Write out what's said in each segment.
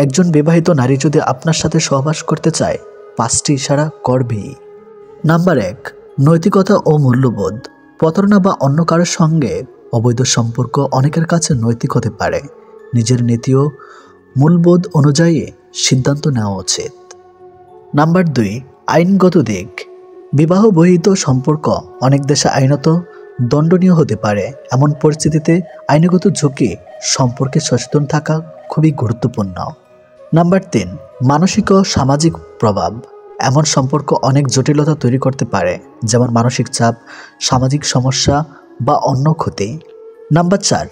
একজন বিবাহিত নারী যদি আপনার সাথে সহবাস করতে চায় 5টি ইশারা করবেই। নাম্বার 1, নৈতিকতা ও মূল্যবোধ। প্রতারণা বা অন্য কারোর সঙ্গে অবৈধ সম্পর্ক অনেকের কাছে নৈতিক হতে পারে। নিজের নীতি ও মূল্যবোধ অনুযায়ী সিদ্ধান্ত নেওয়া উচিত। নাম্বার 2, আইনগত দিক। বিবাহ বহির্ভূত সম্পর্ক অনেক দেশে আইনত দণ্ডনীয় হতে পারে। এমন পরিস্থিতিতে আইনগত ঝুঁকি সম্পর্কে সচেতন থাকা খুবই গুরুত্বপূর্ণ। নাম্বার 3, মানসিক ও সামাজিক প্রভাব। এমন সম্পর্ক অনেক জটিলতা তৈরি করতে পারে, যেমন মানসিক চাপ, সামাজিক সমস্যা বা অন্য ক্ষতি। নাম্বার 4,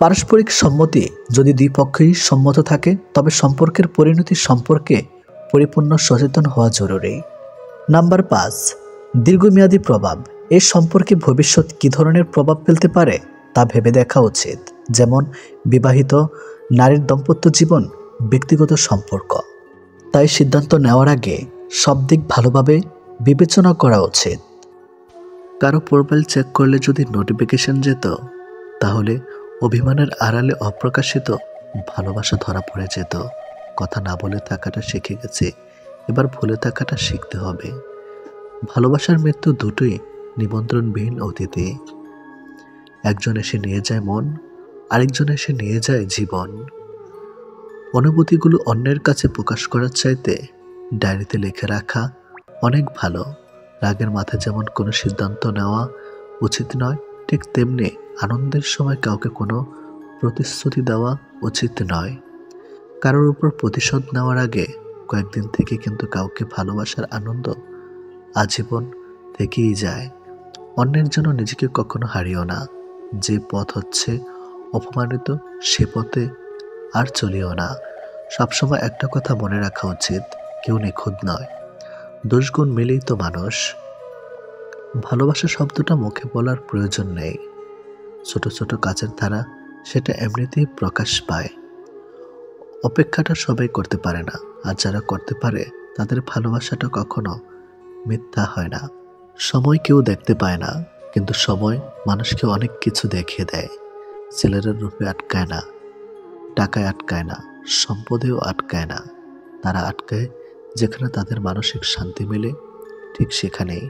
পারস্পরিক সম্মতি। যদি দুই পক্ষই সম্মত থাকে তবে সম্পর্কের পরিণতি সম্পর্কে পরিপূর্ণ সচেতন হওয়া জরুরি। নাম্বার 5, দীর্ঘমেয়াদী প্রভাব। এই সম্পর্কে ভবিষ্যৎ কী ধরনের প্রভাব ফেলতে পারে তা ভেবে দেখা উচিত, যেমন বিবাহিত নারীর দাম্পত্য জীবন, ব্যক্তিগত সম্পর্ক। তাই সিদ্ধান্ত নেওয়ার আগে সব দিক ভালোভাবে বিবেচনা করা উচিত। কারো প্রোফাইল চেক করলে যদি নোটিফিকেশন যেত, তাহলে অভিমানের আড়ালে অপ্রকাশিত ভালোবাসা ধরা পড়ে যেত। কথা না বলে থাকাটা শিখে গেছে, এবার ভুলে থাকাটা শিখতে হবে। ভালোবাসার মৃত্যু দুটোই নিমন্ত্রণবিহীন অতিথি। একজন এসে নিয়ে যায় মন, আরেকজন এসে নিয়ে যায় জীবন। অনুভূতিগুলো অন্যের কাছে প্রকাশ করার চাইতে ডায়েরিতে লিখে রাখা অনেক ভালো। রাগের মাথায় যেমন কোনো সিদ্ধান্ত নেওয়া উচিত নয়, ঠিক তেমনি আনন্দের সময় কাউকে কোনো প্রতিশ্রুতি দেওয়া উচিত নয়। কারোর উপর প্রতিশোধ নেওয়ার আগে কয়েকদিন থেকে কিন্তু কাউকে ভালোবাসার আনন্দ আজীবন থেকেই যায়। অন্যের জন্য নিজেকে কখনো হারিও না। যে পথ হচ্ছে অপমানিত, সে পথে আর চলিও না। সবসময় একটা কথা মনে রাখা উচিত, কেউ নিখুঁত নয়, দোষগুণ মিলেই তো মানুষ। ভালোবাসা শব্দটা মুখে বলার প্রয়োজন নেই। ছোট ছোট কাজের ধারা সেটা এমনিতেই প্রকাশ পায়। অপেক্ষাটা সবাই করতে পারে না, আর যারা করতে পারে তাদের ভালোবাসাটা কখনো মিথ্যা হয় না। সময় কেউ দেখতে পায় না, কিন্তু সময় মানুষকে অনেক কিছু দেখিয়ে দেয়। ছেলেরা রূপে আটকায় না, টাকায় আটকায় না, সম্পদেও আটকায় না। তারা আটকায় যেখানে তাদের মানসিক শান্তি মেলে, ঠিক সেখানেই।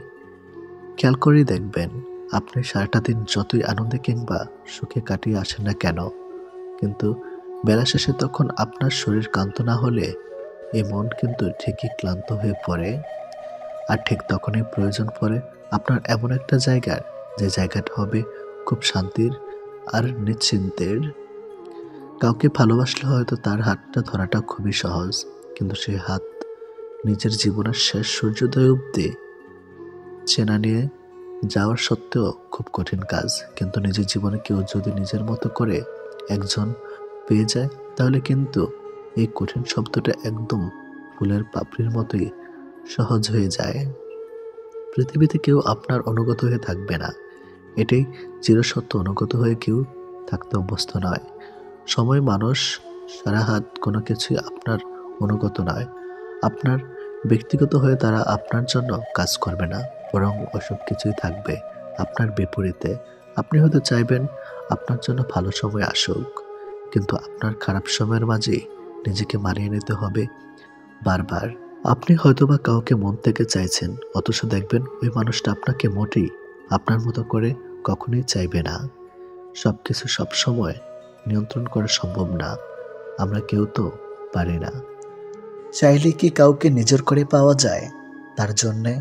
খেয়াল করেই দেখবেন, আপনি সারাটা দিন যতই আনন্দে কিংবা সুখে কাটিয়ে আসেন না কেন, কিন্তু বেলা শেষে তখন আপনার শরীর ক্লান্ত না হলে এই মন কিন্তু ঠিকই ক্লান্ত হয়ে পড়ে। আর ঠিক তখনই প্রয়োজন পড়ে আপনার এমন একটা জায়গার, যে জায়গাটা হবে খুব শান্তির আর নিশ্চিন্তের। কাউকে ভালোবাসলে হয়তো তার হাতটা ধরাটা খুবই সহজ, কিন্তু সেই হাত নিজের জীবনের শেষ সূর্যোদয় অবধি চেনা নিয়ে যাওয়ার সত্ত্বেও খুব কঠিন কাজ। কিন্তু নিজের জীবনে কেউ যদি নিজের মতো করে একজন পেয়ে যায়, তাহলে কিন্তু এই কঠিন শব্দটা একদম ফুলের পাপড়ির মতোই সহজ হয়ে যায়। পৃথিবীতে কেউ আপনার অনুগত হয়ে থাকবে না, এটাই চিরসত্য। অনুগত হয়ে কেউ থাকতে অভ্যস্ত নয়। সময়, মানুষ, সারা হাত কোনো কিছুই আপনার অনুগত নয়। আপনার ব্যক্তিগত হয়ে তারা আপনার জন্য কাজ করবে না, বরং ওসব কিছুই থাকবে আপনার বিপরীতে। আপনি হয়তো চাইবেন আপনার জন্য ভালো সময় আসুক, কিন্তু আপনার খারাপ সময়ের মাঝে নিজেকে মানিয়ে নিতে হবে বারবার। আপনি হয়তোবা কাউকে মন থেকে চাইছেন, অথচ দেখবেন ওই মানুষটা আপনাকে মোটেই আপনার মতো করে কখনোই চাইবে না। সবকিছু সবসময় নিয়ন্ত্রণ করা সম্ভব না, আমরা কেউ তো পারি না। চাইলে কি কাউকে নিজের করে পাওয়া যায়? তার জন্যে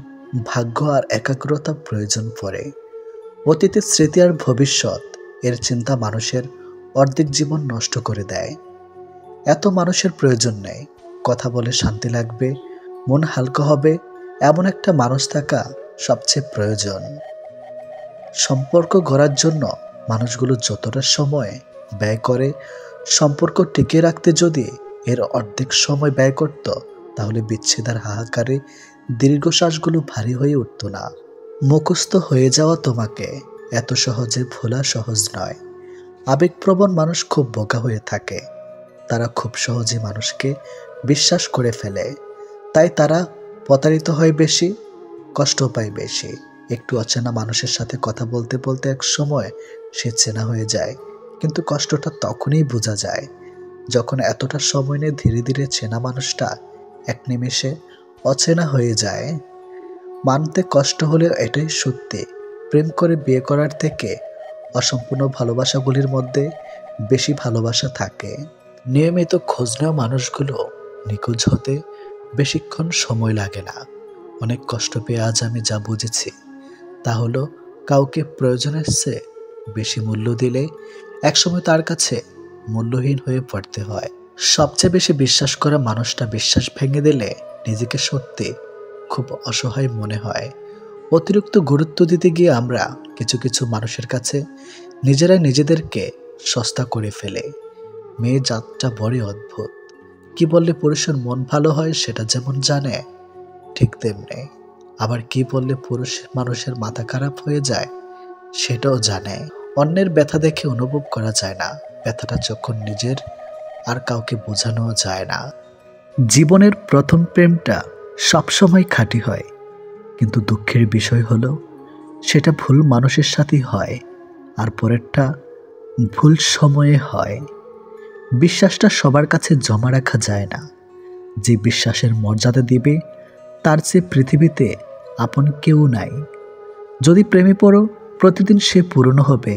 ভাগ্য আর একাগ্রতা প্রয়োজন পড়ে। অতীতের স্মৃতি আর ভবিষ্যৎ, এর চিন্তা মানুষের অর্ধেক জীবন নষ্ট করে দেয়। এত মানুষের প্রয়োজন নেই। কথা বলে শান্তি লাগবে, মন হালকা হবে, এমন একটা মানুষ থাকা সবচেয়ে প্রয়োজন। সম্পর্ক গড়ার জন্য মানুষগুলো যতটা সময় ব্যয় করে, সম্পর্ক টিকিয়ে রাখতে যদি এর অর্ধেক সময় ব্যয় করত, তাহলে বিচ্ছেদের হাহাকারে দীর্ঘশ্বাসগুলো ভারী হয়ে উঠত না। মুখস্থ হয়ে যাওয়া তোমাকে এত সহজে ভোলা সহজ নয়। আবেগপ্রবণ মানুষ খুব বোকা হয়ে থাকে। তারা খুব সহজে মানুষকে বিশ্বাস করে ফেলে, তাই তারা প্রতারিত হয় বেশি, কষ্ট পায় বেশি। একটু অচেনা মানুষের সাথে কথা বলতে বলতে এক সময় সে চেনা হয়ে যায়, কিন্তু কষ্টটা তখনই বোঝা যায় যখন এতটা সময় নিয়ে ধীরে ধীরে চেনা মানুষটা এক নিমেষে অচেনা হয়ে যায়। মানতে কষ্ট হলেও এটাই সত্যি, প্রেম করে বিয়ে করার থেকে অসম্পূর্ণ ভালোবাসাগুলির মধ্যে বেশি ভালোবাসা থাকে। নিয়মিত খোঁজ নেওয়া মানুষগুলো নিখোঁজ হতে বেশিক্ষণ সময় লাগে না। অনেক কষ্ট পেয়ে আজ আমি যা বুঝেছি তা হলো, কাউকে প্রয়োজনের চেয়ে বেশি মূল্য দিলে একসময় তার কাছে মূল্যহীন হয়ে পড়তে হয়। সবচেয়ে বেশি বিশ্বাস করা মানুষটা বিশ্বাস ভেঙে দিলে নিজেকে সত্যি খুব অসহায় মনে হয়। অতিরিক্ত গুরুত্ব দিতে গিয়ে আমরা কিছু কিছু মানুষের কাছে নিজেরাই নিজেদেরকে সস্তা করে ফেলে। মেয়ে জাতটা বড়ই অদ্ভুত। কি বললে পুরুষের মন ভালো হয় সেটা যেমন জানে, ঠিক তেমনি আবার কি বললে পুরুষ মানুষের মাথা খারাপ হয়ে যায় সেটাও জানে। অন্যের ব্যথা দেখে অনুভব করা যায় না, ব্যথাটা যখন নিজের আর কাউকে বোঝানো যায় না। জীবনের প্রথম প্রেমটা সবসময় খাঁটি হয়, কিন্তু দুঃখের বিষয় হলো সেটা ভুল মানুষের সাথেই হয়, আর পরেরটা ভুল সময়ে হয়। বিশ্বাসটা সবার কাছে জমা রাখা যায় না। যে বিশ্বাসের মর্যাদা দিবে তার চেয়ে পৃথিবীতে আপন কেউ নাই। যদি প্রেমে পড়ো প্রতিদিন সে পুরনো হবে,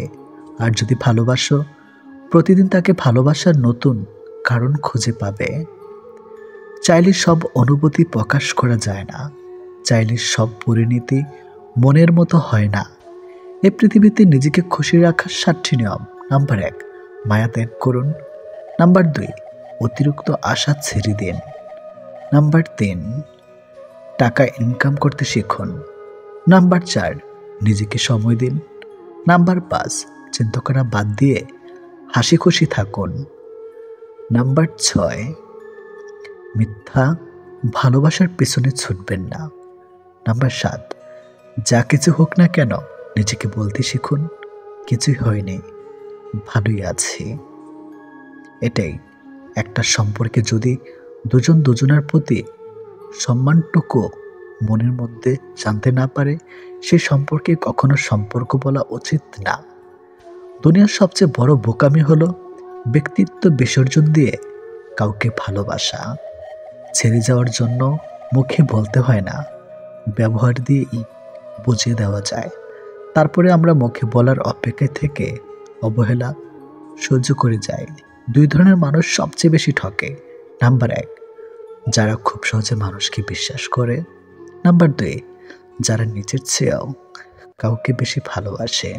আর যদি ভালোবাসো প্রতিদিন তাকে ভালোবাসার নতুন কারণ খুঁজে পাবে। চাইলে সব অনুভূতি প্রকাশ করা যায় না, চাইলে সব পরিণতি মনের মতো হয় না। এই পৃথিবীতে নিজেকে খুশি রাখার 7টি নিয়ম। নাম্বার 1, মায়া ত্যাগ করুন। নাম্বার 2, অতিরিক্ত আশা ছেড়ে দিন। নাম্বার 3, টাকা ইনকাম করতে শিখুন। নাম্বার 4, নিজেকে সময় দিন। নাম্বার 5, চিন্তা করা বাদ দিয়ে হাসি খুশি থাকুন। নাম্বার 6, মিথ্যা ভালোবাসার পেছনে ছুটবেন না। নাম্বার 7, যা কিছু হোক না কেন নিজেকে বলতে শিখুন, কিছুই হয়নি, ভালোই আছি। এটাই একটা সম্পর্কে যদি দুজন দুজনের প্রতি সম্মানটুকু মনের মধ্যে জানতে না পারে, সেই সম্পর্কে কখনো সম্পর্ক বলা উচিত না। দুনিয়ার সবচেয়ে বড় বোকামি হলো ব্যক্তিত্ব বিসর্জন দিয়ে কাউকে ভালোবাসা। ছেড়ে যাওয়ার জন্য মুখে বলতে হয় না, ব্যবহার দিয়েই বুঝিয়ে দেওয়া যায়। তারপরে আমরা মুখে বলার অপেক্ষায় থেকে অবহেলা সহ্য করে যাই। 2 ধরনের মানুষ সবচেয়ে বেশি ঠকে। নাম্বার 1, যারা খুব সহজে মানুষকে বিশ্বাস করে। নাম্বার 2, যারা নিজের চেয়েও কাউকে বেশি ভালোবাসে।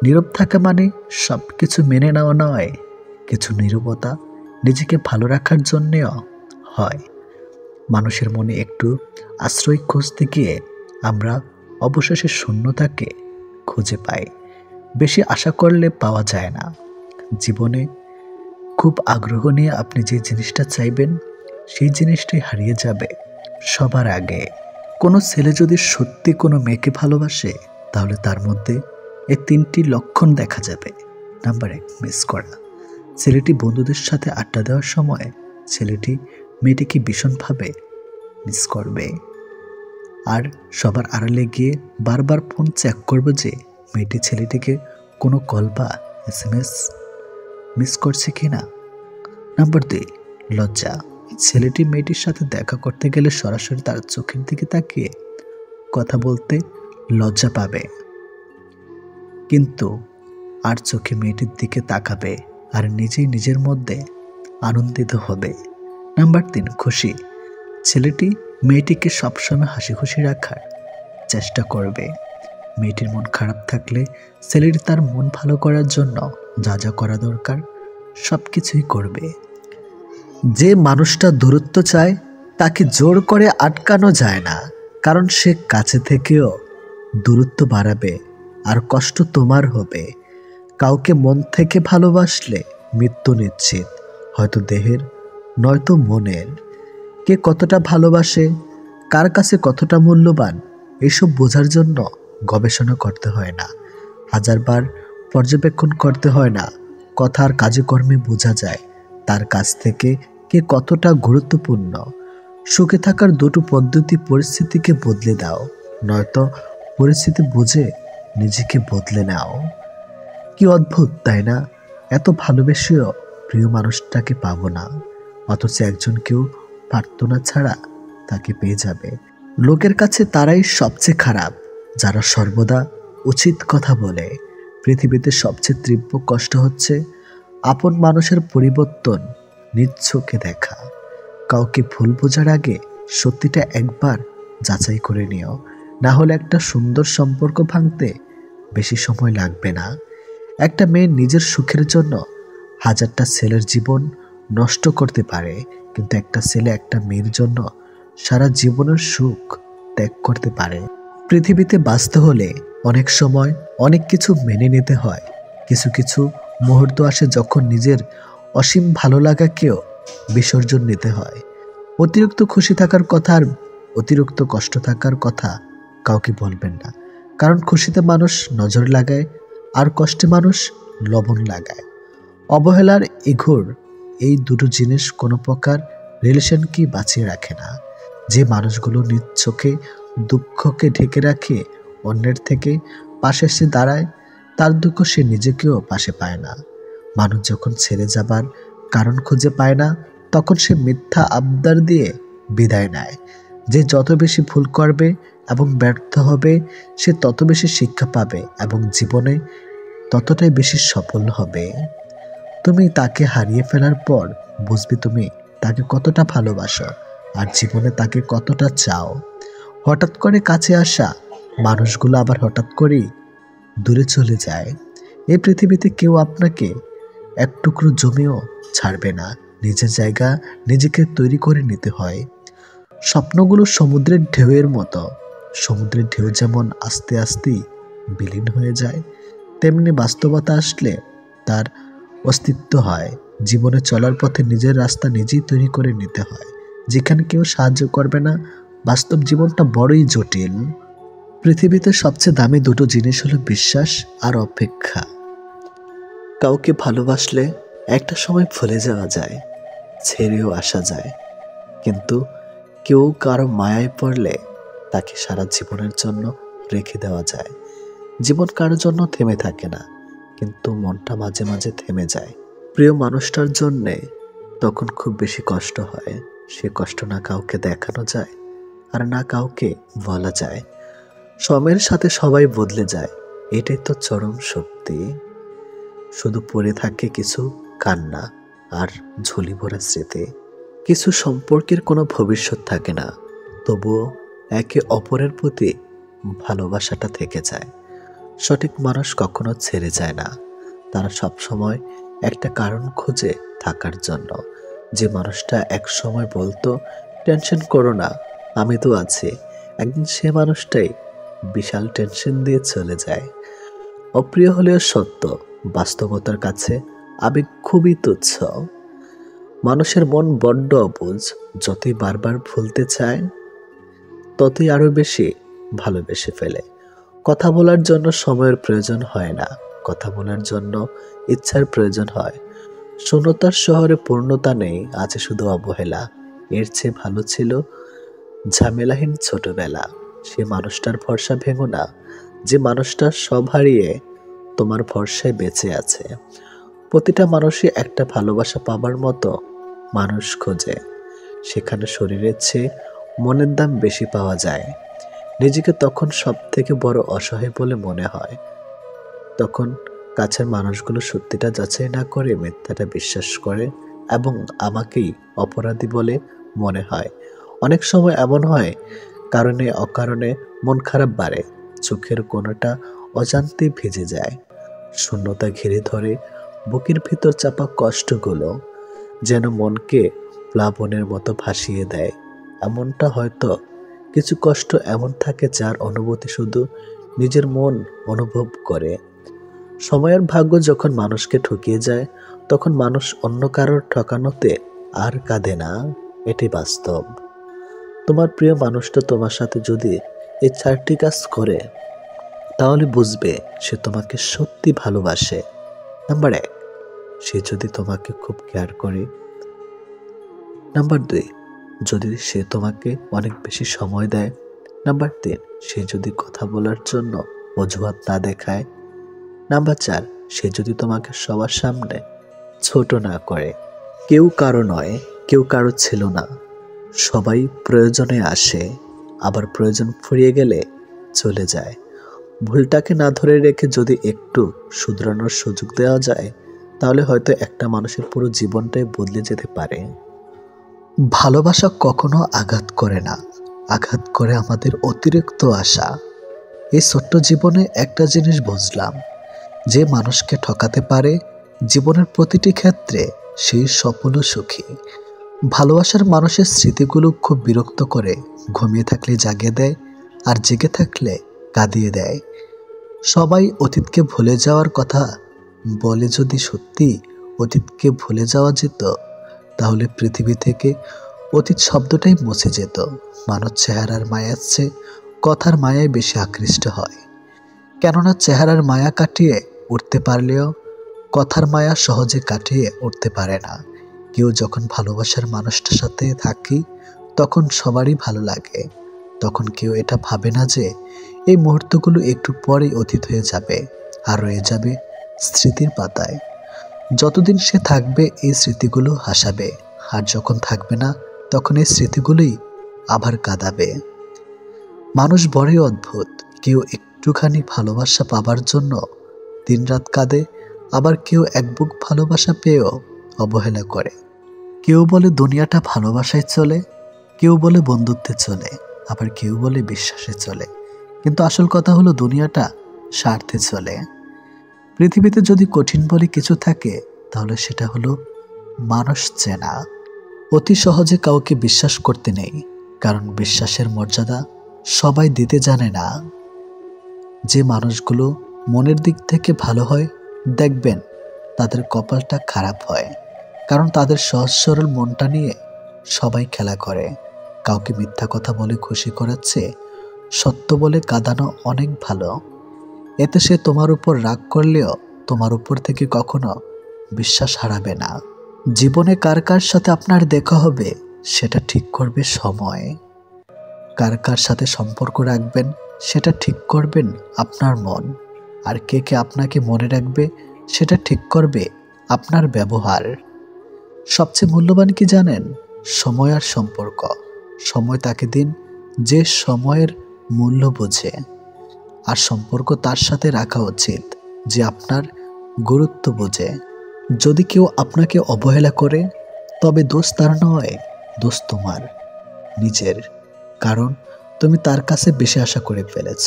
নীরব থাকা মানে সব কিছু মেনে নেওয়া নয়, কিছু নীরবতা নিজেকে ভালো রাখার জন্যেও হয়। মানুষের মনে একটু আশ্রয় খুঁজতে গিয়ে আমরা অবশেষে শূন্যতাকে খুঁজে পাই। বেশি আশা করলে পাওয়া যায় না। জীবনে খুব আগ্রহ নিয়ে আপনি যে জিনিসটা চাইবেন সেই জিনিসটাই হারিয়ে যাবে সবার আগে। কোনো ছেলে যদি সত্যি কোনো মেয়েকে ভালোবাসে তাহলে তার মধ্যে এই 3টি লক্ষণ দেখা যাবে। নাম্বার 1, মিস করা। ছেলেটি বন্ধুদের সাথে আড্ডা দেওয়ার সময় ছেলেটি মেয়েটিকে ভীষণভাবে মিস করবে, আর সবার আড়ালে গিয়ে বারবার ফোন চেক করবে যে মেয়েটি ছেলেটিকে কোনো কল বা SMS মিস করছে কিনা। নাম্বার 2, লজ্জা। ছেলেটি মেয়েটির সাথে দেখা করতে গেলে সরাসরি তার চোখের দিকে তাকিয়ে কথা বলতে লজ্জা পাবে, কিন্তু আর চোখে মেয়েটির দিকে তাকাবে আর নিজেই নিজের মধ্যে আনন্দিত হবে। নাম্বার 3, খুশি। ছেলেটি মেয়েটিকে সবসময় হাসি খুশি রাখার চেষ্টা করবে। মেয়েটির মন খারাপ থাকলে ছেলেটি তার মন ভালো করার জন্য যা যা করা দরকার সব কিছুই করবে। যে মানুষটা দূরত্ব চায় তাকে জোর করে আটকানো যায় না, কারণ সে কাছে থেকেও দূরত্ব বাড়াবে আর কষ্ট তোমার হবে। কাউকে মন থেকে ভালোবাসলে মৃত্যু নিশ্চিত, হয়তো দেহের নয়তো মনের। কে কতটা ভালোবাসে, কার কাছে কতটা মূল্যবান, এসব বোঝার জন্য গবেষণা করতে হয় না, হাজারবার পর্যবেক্ষণ করতে হয় না। কথার কাজে কর্মে বোঝা যায় তার কাছ থেকে কে কতটা গুরুত্বপূর্ণ। সুখে থাকার 2টো পদ্ধতি: পরিস্থিতিকে বদলে দাও, নয়তো পরিস্থিতি বুঝে নিজেকে বদলে নাও। কি অদ্ভুত তাই না? এত ভালোবেসেও প্রিয় মানুষটাকে পাবো না, অথচ একজনকেও প্রার্থনা ছাড়া তাকে পেয়ে যাবে। লোকের কাছে তারাই সবচেয়ে খারাপ যারা সর্বদা উচিত কথা বলে। পৃথিবীতে সবচেয়ে তীব্র কষ্ট হচ্ছে আপন মানুষের পরিবর্তন নিজ চোখে দেখা। কাউকে ভুল বোঝার আগে সত্যিটা একবার যাচাই করে নিও, না হলে একটা সুন্দর সম্পর্ক ভাঙতে বেশি সময় লাগবে না। একটা মেয়ে নিজের সুখের জন্য হাজারটা ছেলের জীবন নষ্ট করতে পারে, কিন্তু একটা ছেলে একটা মেয়ের জন্য সারা জীবনের সুখ ত্যাগ করতে পারে। পৃথিবীতে বাঁচতে হলে অনেক সময় অনেক কিছু মেনে নিতে হয়। কিছু কিছু মুহূর্ত আসে যখন নিজের অসীম ভালো লাগাকেও বিসর্জন নিতে হয়। অতিরিক্ত খুশি থাকার কথা আর অতিরিক্ত কষ্ট থাকার কথা কাউকে বলবেন না, কারণ খুশিতে মানুষ নজর লাগায় আর কষ্টে মানুষ লবণ লাগায়। অবহেলার ইঘোর এই দুটো জিনিস কোনো প্রকার রিলেশনকে বাঁচিয়ে রাখে না। যে মানুষগুলো নিজ চোখে দুঃখকে ঢেকে রাখে, অন্যের থেকে পাশে এসে দাঁড়ায়, তার দুঃখ সে নিজেকেও পাশে পায় না। মানুষ যখন ছেড়ে যাবার কারণ খুঁজে পায় না, তখন সে মিথ্যা আবদার দিয়ে বিদায় নেয়। যে যত বেশি ভুল করবে এবং ব্যর্থ হবে, সে তত বেশি শিক্ষা পাবে এবং জীবনে ততটাই বেশি সফল হবে। তুমি তাকে হারিয়ে ফেলার পর বুঝবে তুমি তাকে কতটা ভালোবাসো আর জীবনে তাকে কতটা চাও। হঠাৎ করে কাছে আসা মানুষগুলো আবার হঠাৎ করেই দূরে চলে যায়। এই পৃথিবীতে কেউ আপনাকে এক টুকরো জমিও ছাড়বে না। নিজের জায়গা নিজেকে তৈরি করে নিতে হয়। স্বপ্নগুলো সমুদ্রের ঢেউয়ের মতো। সমুদ্রের ঢেউ যেমন আস্তে আস্তেই বিলীন হয়ে যায়, তেমনি বাস্তবতা আসলে তার অস্তিত্ব হয়। জীবনে চলার পথে নিজের রাস্তা নিজেই তৈরি করে নিতে হয়। যেখানে কেউ সাহায্য করবে না, বাস্তব জীবনটা বড়ই জটিল। পৃথিবীতে সবচেয়ে দামি দুটো জিনিস হলো বিশ্বাস আর অপেক্ষা। কাউকে ভালোবাসলে একটা সময় ভুলে যাওয়া যায়, ছেড়েও আসা যায়, কিন্তু কেউ কারো মায়ায় পড়লে তাকে সারা জীবনের জন্য রেখে দেওয়া যায়। জীবন কারোর জন্য থেমে থাকে না, কিন্তু মনটা মাঝে মাঝে থেমে যায়। প্রিয় মানুষটার জন্যে তখন খুব বেশি কষ্ট হয়। সে কষ্ট না কাউকে দেখানো যায় আর না কাউকে বলা যায়। সময়ের সাথে সবাই বদলে যায়, এটাই তো চরম সত্যি। শুধু পড়ে থাকে কিছু কান্না আর ঝুলি ভরা স্মৃতি। কিছু সম্পর্কের কোনো ভবিষ্যৎ থাকে না, তবুও একে অপরের প্রতি ভালোবাসাটা থেকে যায়। সঠিক মানুষ কখনো ছেড়ে যায় না, তারা সবসময় একটা কারণ খুঁজে থাকার জন্য। যে মানুষটা এক সময় বলতো টেনশন করো না, আমি তো আছি, একদিন সে মানুষটাই বিশাল টেনশন দিয়ে চলে যায়। অপ্রিয় হলেও সত্য, বাস্তবতার কাছে আবেগ খুবই তুচ্ছ। মানুষের মন বড্ড অবুঝ, যতই বারবার ভুলতে চায় ততই আরো বেশি ভালোবেসে ফেলে। কথা বলার জন্য সময়ের প্রয়োজন হয় না, কথা বলার জন্য ইচ্ছার প্রয়োজন হয়। শূন্যতার শহরে পূর্ণতা নেই, আছে শুধু অবহেলা। এর চেয়ে ভালো ছিল ঝামেলাহীন ছোটবেলা। সে মানুষটার ভরসা ভেঙো না, যে মানুষটা সব হারিয়ে তোমার ভরসায় বেঁচে আছে। প্রতিটা মানুষই একটা ভালোবাসা পাবার মতো মানুষ খোঁজে, সেখানে শরীরের চেয়ে মনের দাম বেশি পাওয়া যায়। নিজেকে তখন সব থেকে বড় অসহায় বলে মনে হয়। তখন কাছের মানুষগুলো সত্যিটা যাচাই না করে মিথ্যাটা বিশ্বাস করে এবং আমাকেই অপরাধী বলে মনে হয়। অনেক সময় এমন হয়, কারণে অকারণে মন খারাপ বাড়ে, চোখের কোণাটা অজান্তেই ভিজে যায়, শূন্যতা ঘিরে ধরে, বুকের ভিতর চাপা কষ্টগুলো যেন মনকে প্লাবনের মতো ভাসিয়ে দেয়। এমনটা হয়তো কিছু কষ্ট এমন থাকে যার অনুভূতি শুধু নিজের মন অনুভব করে। সময়ের ভাগ্য যখন মানুষকে ঠকিয়ে যায়, তখন মানুষ অন্য কারোর ঠকানোতে আর কাঁদে না, এটি বাস্তব। তোমার প্রিয় মানুষটা তোমার সাথে যদি এই 4টি কাজ করে, তাহলে বুঝবে সে তোমাকে সত্যি ভালোবাসে। নাম্বার 1, সে যদি তোমাকে খুব কেয়ার করে। নাম্বার 2, যদি সে তোমাকে অনেক বেশি সময় দেয়। নাম্বার 3, সে যদি কথা বলার জন্য অজুহাত না দেখায়। নাম্বার 4, সে যদি তোমাকে সবার সামনে ছোট না করে। কেউ কারো নয়, কেউ কারো ছিল না। সবাই প্রয়োজনে আসে, আবার প্রয়োজন ফুরিয়ে গেলে চলে যায়। ভুলটাকে না ধরে রেখে যদি একটু শুধরানোর সুযোগ দেওয়া যায়, তাহলে হয়তো একটা মানুষের পুরো জীবনটাই বদলে যেতে পারে। ভালোবাসা কখনো আঘাত করে না, আঘাত করে আমাদের অতিরিক্ত আশা। এই ছোট্ট জীবনে একটা জিনিস বুঝলাম, যে মানুষকে ঠকাতে পারে জীবনের প্রতিটি ক্ষেত্রে সেই সফল ও সুখী। ভালোবাসার মানুষের স্মৃতিগুলো খুব বিরক্ত করে, ঘুমিয়ে থাকলে জাগিয়ে দেয়, আর জেগে থাকলে কাঁদিয়ে দেয়। সবাই অতীতকে ভুলে যাওয়ার কথা বলে, যদি সত্যি অতীতকে ভুলে যাওয়া যেত, তাহলে পৃথিবী থেকে অতীত শব্দটাই মুছে যেত। মানুষ চেহারার মায়ার চেয়ে কথার মায়ায় বেশি আকৃষ্ট হয়, কেননা চেহারার মায়া কাটিয়ে উঠতে পারলেও কথার মায়া সহজে কাটিয়ে উঠতে পারে না। কেউ যখন ভালোবাসার মানুষটার সাথে থাকি, তখন সবারই ভালো লাগে। তখন কেউ এটা ভাবে না যে এই মুহূর্তগুলো একটু পরেই অতীত হয়ে যাবে, আর রয়ে যাবে স্মৃতির পাতায়। যতদিন সে থাকবে এই স্মৃতিগুলো হাসাবে, আর যখন থাকবে না তখন এই স্মৃতিগুলোই আবার কাঁদাবে। মানুষ বড়ই অদ্ভুত, কেউ একটুখানি ভালোবাসা পাবার জন্য দিনরাত কাঁদে, আবার কেউ এক বুক ভালোবাসা পেয়েও অবহেলা করে। কেউ বলে দুনিয়াটা ভালোবাসায় চলে, কেউ বলে বন্ধুত্বে চলে, আবার কেউ বলে বিশ্বাসে চলে। কিন্তু আসল কথা হলো দুনিয়াটা স্বার্থে চলে। পৃথিবীতে যদি কঠিন বলে কিছু থাকে, তাহলে সেটা হলো মানুষ চেনা। অতি সহজে কাউকে বিশ্বাস করতে নেই, কারণ বিশ্বাসের মর্যাদা সবাই দিতে জানে না। যে মানুষগুলো মনের দিক থেকে ভালো হয়, দেখবেন তাদের কপালটা খারাপ হয়, কারণ তাদের সহজ সরল মনটা নিয়ে সবাই খেলা করে। কাউকে মিথ্যা কথা বলে খুশি করাচ্ছে সত্য বলে কাঁদানো অনেক ভালো। এতে সে তোমার উপর রাগ করলেও তোমার উপর থেকে কখনো বিশ্বাস হারাবে না। জীবনে কার কার সাথে আপনার দেখা হবে সেটা ঠিক করবে সময়। কার কার সাথে সম্পর্ক রাখবেন সেটা ঠিক করবেন আপনার মন। আর কে কে আপনাকে মনে রাখবে সেটা ঠিক করবে আপনার ব্যবহার। সবচেয়ে মূল্যবান কি জানেন? সময় আর সম্পর্ক। সময় তাকে দিন যে সময়ের মূল্য বোঝে, আর সম্পর্ক তার সাথে রাখা উচিত যে আপনার গুরুত্ব বোঝে। যদি কেউ আপনাকে অবহেলা করে, তবে দোষ তার নয়, দোষ তোমার নিজের, কারণ তুমি তার কাছে বেশি আশা করে ফেলেছ।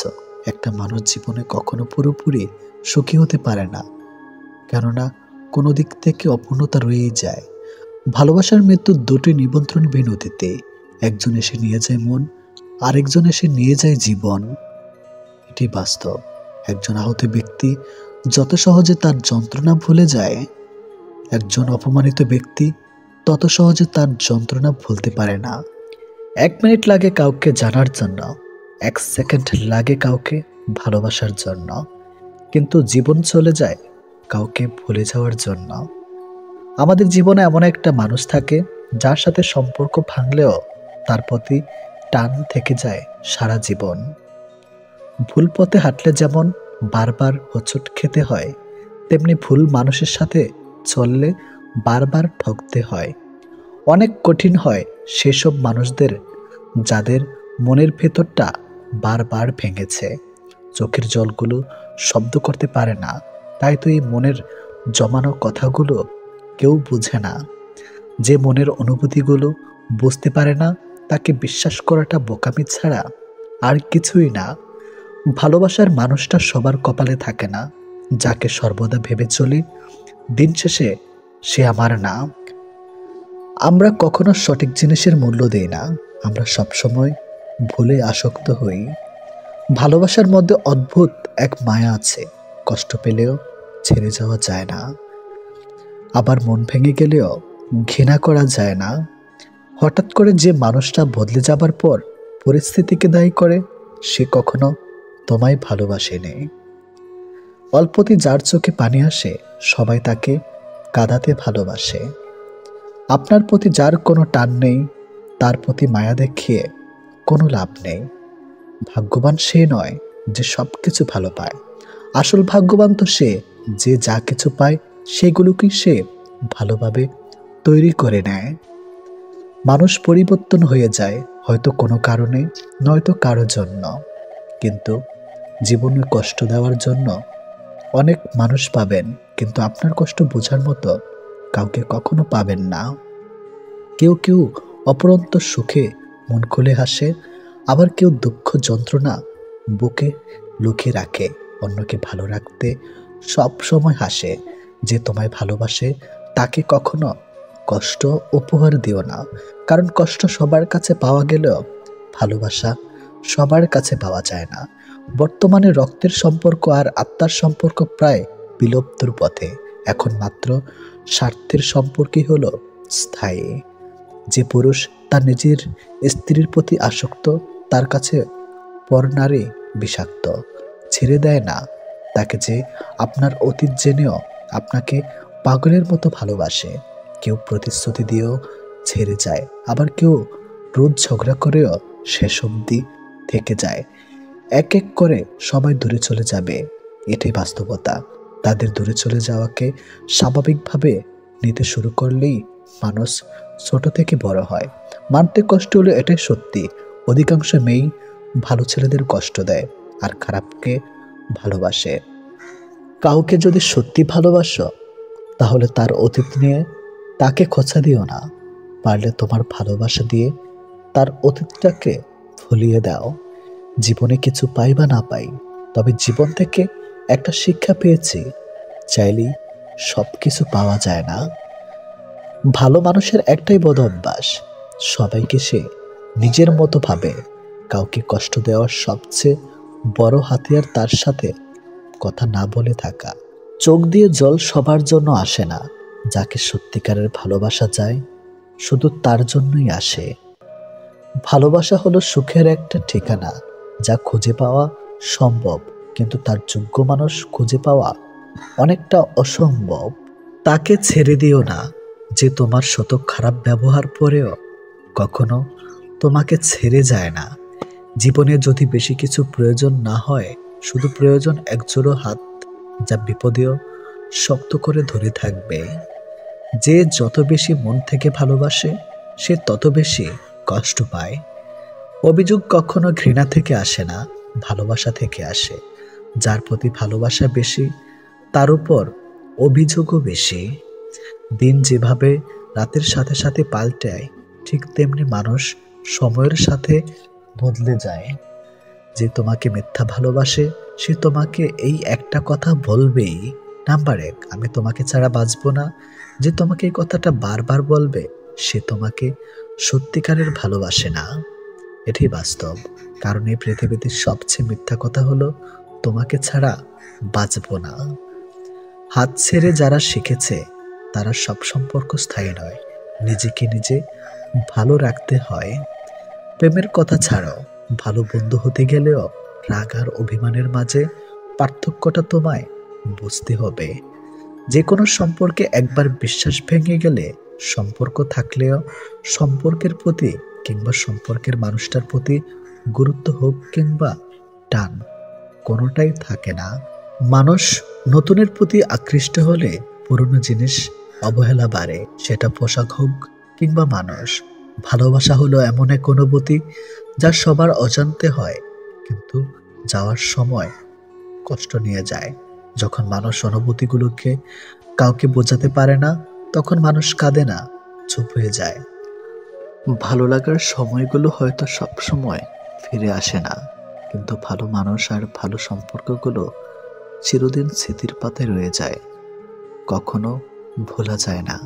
একটা মানুষ জীবনে কখনো পুরোপুরি সুখী হতে পারে না, কেননা কোনো দিক থেকে অপূর্ণতা রয়েই যায়। ভালোবাসার মৃত্যুর দুটি নিমন্ত্রণ বিনতিতে, একজন এসে নিয়ে যায় মন, আরেকজন এসে নিয়ে যায় জীবন। এটি বাস্তব। একজন আহত ব্যক্তি যত সহজে তার যন্ত্রণা ভুলে যায়, একজন অপমানিত ব্যক্তি তত সহজে তার যন্ত্রণা ভুলতে পারে না। 1 মিনিট লাগে কাউকে জানার জন্য, 1 সেকেন্ড লাগে কাউকে ভালোবাসার জন্য, কিন্তু জীবন চলে যায় কাউকে ভুলে যাওয়ার জন্য। আমাদের জীবনে এমন একটা মানুষ থাকে, যার সাথে সম্পর্ক ভাঙলেও তার প্রতি টান থেকে যায় সারা জীবন। ভুল পথে হাঁটলে যেমন বারবার হোঁচট খেতে হয়, তেমনি ভুল মানুষের সাথে চললে বারবার ঠকতে হয়। অনেক কঠিন হয় সেসব মানুষদের যাদের মনের ভেতরটা বারবার ভেঙেছে। চোখের জলগুলো শব্দ করতে পারে না, তাই তো এই মনের জমানো কথাগুলো কেউ বুঝে না। যে মনের অনুভূতিগুলো বুঝতে পারে না, তাকে বিশ্বাস করাটা বোকামি ছাড়া আর কিছুই না। ভালোবাসার মানুষটা সবার কপালে থাকে না। যাকে সর্বদা ভেবে চলি দিন শেষে সে আমার না। আমরা কখনো সঠিক জিনিসের মূল্য দেই না, আমরা সবসময় ভুলে আসক্ত হই। ভালোবাসার মধ্যে অদ্ভুত এক মায়া আছে, কষ্ট পেলেও ছেড়ে যাওয়া যায় না, আবার মন ভেঙে গেলেও ঘৃণা করা যায় না। হঠাৎ করে যে মানুষটা বদলে যাবার পর পরিস্থিতিকে দায়ী করে, সে কখনো তোমায় ভালোবাসেনি। অল্পতে যার চোখে পানি আসে, সবাই তাকে কাঁদাতে ভালোবাসে। আপনার প্রতি যার কোনো টান নেই, তার প্রতি মায়া দেখিয়ে কোনো লাভ নেই। ভাগ্যবান সে নয় যে সব কিছু ভালো পায়, আসল ভাগ্যবান তো সে যে যা কিছু পায় সেগুলোকেই সে ভালোভাবে তৈরি করে নেয়। মানুষ পরিবর্তন হয়ে যায়, হয়তো কোনো কারণে, নয়তো কারো জন্য। কিন্তু জীবনে কষ্ট দেওয়ার জন্য অনেক মানুষ পাবেন, কিন্তু আপনার কষ্ট বোঝার মতো কাউকে কখনো পাবেন না। কেউ কেউ অপরন্ত সুখে মন খুলে হাসে, আবার কেউ দুঃখ যন্ত্রণা বুকে লুকিয়ে রাখে। অন্যকে ভালো রাখতে সব সময় হাসে। যে তোমায় ভালোবাসে তাকে কখনো কষ্ট উপহার দিও না, কারণ কষ্ট সবার কাছে পাওয়া গেলেও ভালোবাসা সবার কাছে পাওয়া যায় না। বর্তমানে রক্তের সম্পর্ক আর আত্মার সম্পর্ক প্রায় বিলুপ্তর পথে। এখন মাত্র স্বার্থের সম্পর্কই হলো স্থায়ী। যে পুরুষ তার নিজের স্ত্রীর প্রতি আসক্ত, তার কাছে পর নারী বিষাক্ত। ছেড়ে দেয় না তাকে যে আপনার অতীত জেনেও আপনাকে পাগলের মতো ভালোবাসে। কেউ প্রতিশ্রুতি দিয়েও ছেড়ে যায়, আবার কেউ রোজ ঝগড়া করেও শেষ অবধি থেকে যায়। এক এক করে সবাই দূরে চলে যাবে, এটাই বাস্তবতা। তাদের দূরে চলে যাওয়াকে স্বাভাবিকভাবে নিতে শুরু করলেই মানুষ ছোট থেকে বড় হয়। মানতে কষ্ট হলে এটাই সত্যি। অধিকাংশ মেয়েই ভালো ছেলেদের কষ্ট দেয় আর খারাপকে ভালোবাসে। কাউকে যদি সত্যি ভালোবাসো, তাহলে তার অতীত নিয়ে তাকে খোঁচা দিও না। পারলে তোমার ভালোবাসা দিয়ে তার অতীতটাকে ভুলিয়ে দাও। জীবনে কিছু পাই বা না পাই, তবে জীবন থেকে একটা শিক্ষা পেয়েছি, চাইলেই সব কিছু পাওয়া যায় না। ভালো মানুষের একটাই বদ অভ্যাস, সবাইকে সে নিজের মতো ভাবে। কাউকে কষ্ট দেওয়ার সবচেয়ে বড় হাতিয়ার তার সাথে কথা না বলে থাকা। চোখ দিয়ে জল সবার জন্য আসে না। যাকে সত্যিকারের ভালোবাসা যায়, শুধু তার জন্যই আসে। ভালোবাসা হলো সুখের একটা ঠিকানা, যা খুঁজে পাওয়া সম্ভব, কিন্তু তার যোগ্য মানুষ খুঁজে পাওয়া অনেকটা অসম্ভব। তাকে ছেড়ে দিও না যে তোমার শত খারাপ ব্যবহার পরেও কখনো তোমাকে ছেড়ে যায় না। জীবনে যদি বেশি কিছু প্রয়োজন না হয়, শুধু প্রয়োজন একজোড়ো হাত, যা বিপদেও শক্ত করে ধরে থাকবে। যে যত বেশি মন থেকে ভালোবাসে, সে তত বেশি কষ্ট পায়। অভিযোগ কখনো ঘৃণা থেকে আসে না, ভালোবাসা থেকে আসে। যার প্রতি ভালোবাসা বেশি, তার উপর অভিযোগও বেশি। দিন যেভাবে রাতের সাথে সাথে পাল্টায়, ঠিক তেমনি মানুষ সময়ের সাথে বদলে যায়। যে তোমাকে মিথ্যা ভালোবাসে, সে তোমাকে এই একটা কথা বলবেই, নাম্বার 1, আমি তোমাকে ছাড়া বাঁচবো না। যে তোমাকে এই কথাটা বারবার বলবে, সে তোমাকে সত্যিকারের ভালোবাসে না। এটাই বাস্তব। কারণ এই পৃথিবীতে সবচেয়ে মিথ্যা কথা হলো তোমাকে ছাড়া বাঁচবো না। হাত ছেড়ে যারা শিখেছে, তারা সব সম্পর্ক স্থায়ী নয়। নিজেকে নিজে ভালো রাখতে হয়। প্রেমের কথা ছাড়ো, ভালো বন্ধু হতে গেলেও রাগ আর অভিমানের মাঝে পার্থক্যটা তোমায় বুঝতে হবে। যে কোনো সম্পর্কে একবার বিশ্বাস ভেঙে গেলে, সম্পর্ক থাকলেও সম্পর্কের প্রতি কিংবা সম্পর্কের মানুষটার প্রতি গুরুত্ব হোক কিংবা টান, কোনোটাই থাকে না। মানুষ নতুনের প্রতি আকৃষ্ট হলে পুরনো জিনিস অবহেলা বাড়ে, সেটা পোশাক হোক কিংবা মানুষ। ভালোবাসা হলো এমন এক অনুভূতি যা সবার অজান্তে হয়, কিন্তু যাওয়ার সময় কষ্ট নিয়ে যায়। যখন মানুষ অনুভূতিগুলোকে কাউকে বোঝাতে পারে না, তখন মানুষ কাঁদে না, চুপ হয়ে যায়। ভালো লাগার সময়গুলো হয়তো সব সময় ফিরে আসে না, কিন্তু ভালো মানুষ আর ভালো সম্পর্কগুলো চিরদিন স্মৃতির পাতায় রয়ে যায়, কখনো ভোলা যায় না।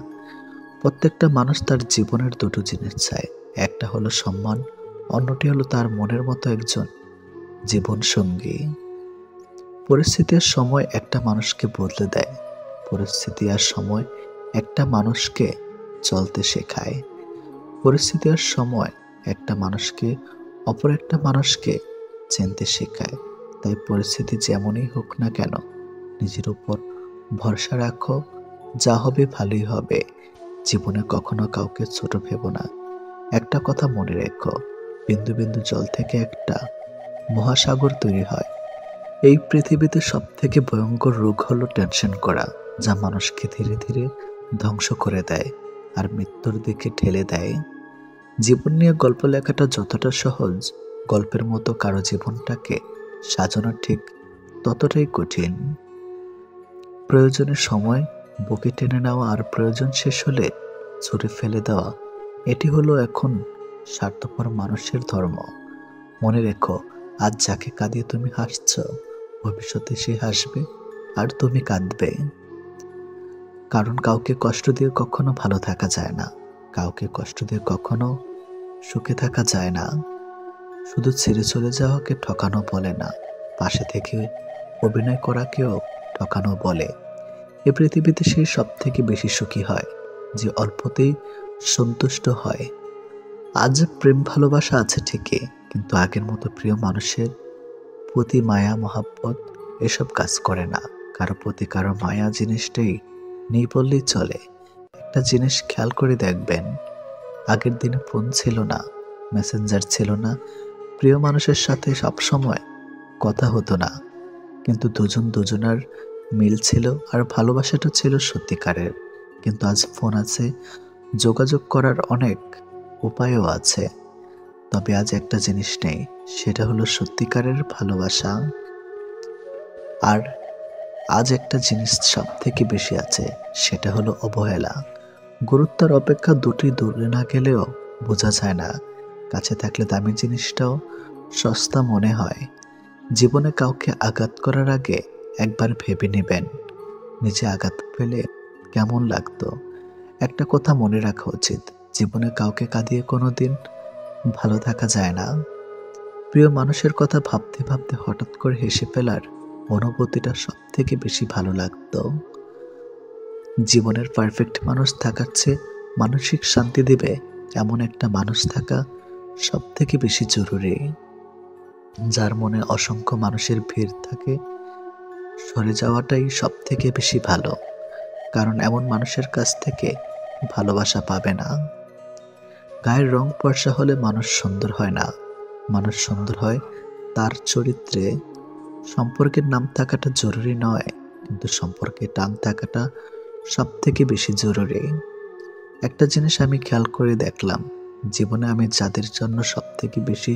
প্রত্যেকটা মানুষ তার জীবনের দুটো জিনিস চায়, একটা হলো সম্মান, অন্যটি হলো তার মনের মতো একজন জীবন সঙ্গী। পরিস্থিতি আর সময় একটা মানুষকে বদলে দেয়, পরিস্থিতি আর সময় একটা মানুষকে চলতে শেখায়। পরিস্থিতি আর সময় একটা মানুষকে অপর একটা মানুষকে চিনতে শেখায়। তাই পরিস্থিতি যেমনই হোক না কেন, নিজের উপর ভরসা রাখো, যা হবে ভালোই হবে। জীবনে কখনো কাউকে ছোট ভেবো না। একটা কথা মনে রেখো, বিন্দু বিন্দু জল থেকে একটা মহাসাগর তৈরি হয়। এই পৃথিবীতে সব থেকে ভয়ঙ্কর রোগ হলো টেনশন করা, যা মানুষকে ধীরে ধীরে ধ্বংস করে দেয় আর মৃত্যুর দিকে ঠেলে দেয়। জীবন নিয়ে গল্প লেখাটা যতটা সহজ, গল্পের মতো কারো জীবনটাকে সাজানো ঠিক ততটাই কঠিন। প্রয়োজনের সময় বুকে টেনে নেওয়া আর প্রয়োজন শেষ হলে ছুঁড়ে ফেলে দেওয়া, এটি হলো এখন স্বার্থপর মানুষের ধর্ম। মনে রেখো, আজ যাকে কাঁদিয়ে তুমি হাসছ, ভবিষ্যতে সে হাসবে আর তুমি কাঁদবে। কারণ কাউকে কষ্ট দিয়ে কখনো ভালো থাকা যায় না, কাউকে কষ্ট দিয়ে কখনো সুখে থাকা যায় না। শুধু ছেড়ে চলে যাওয়াকে ঠকানো বলে না, পাশে থেকে অভিনয় করাকেও ঠকানো বলে। এ পৃথিবীতে সেই সব থেকে বেশি সুখী হয় যে অল্পতেই সন্তুষ্ট হয়। আজ প্রেম ভালোবাসা আছে ঠিকই, কিন্তু আগের মতো প্রিয় মানুষের প্রতি মায়া মহাব্বত এসব কাজ করে না। কারো প্রতি কারো মায়া জিনিসটাই নেই বললেই চলে। একটা জিনিস খেয়াল করে দেখবেন, আগের দিনে ফোন ছিল না, মেসেঞ্জার ছিল না, প্রিয় মানুষের সাথে সবসময় কথা হতো না, কিন্তু দুজন দুজনার মিল ছিল আর ভালোবাসাটা ছিল সত্যিকারের। কিন্তু আজ ফোন আছে, যোগাযোগ করার অনেক উপায়ও আছে, তবে আজ একটা জিনিস নেই, সেটা হলো সত্যিকারের ভালোবাসা। আর আজ একটা জিনিস সব থেকে বেশি আছে, সেটা হলো অবহেলা। গুরুত্বের অপেক্ষা দুটি দূরে না গেলেও বোঝা যায় না, কাছে থাকলে দামি জিনিসটাও সস্তা মনে হয়। জীবনে কাউকে আঘাত করার আগে একবার ভেবে নেবেন, নিজে আঘাত পেলে কেমন লাগতো। একটা কথা মনে রাখা উচিত, জীবনে কাউকে কাঁদিয়ে কোনোদিন ভালো থাকা যায় না। প্রিয় মানুষের কথা ভাবতে ভাবতে হঠাৎ করে হেসে ফেলার অনুভূতিটা সব থেকে বেশি ভালো লাগতো। জীবনের পারফেক্ট মানুষ থাকার চেয়ে মানসিক শান্তি দিবে এমন একটা মানুষ থাকা সব থেকে বেশি জরুরি। যার মনে অসংখ্য মানুষের ভিড় থাকে, সরে যাওয়াটাই সব থেকে বেশি ভালো, কারণ এমন মানুষের কাছ থেকে ভালোবাসা পাবে না। গায়ের রং ফর্সা হলে মানুষ সুন্দর হয় না, মানুষ সুন্দর হয় তার চরিত্রে। সম্পর্কের নাম থাকাটা জরুরি নয়, কিন্তু সম্পর্কে টান থাকাটা সব থেকে বেশি জরুরি। একটা জিনিস আমি খেয়াল করে দেখলাম, জীবনে আমি যাদের জন্য সব থেকে বেশি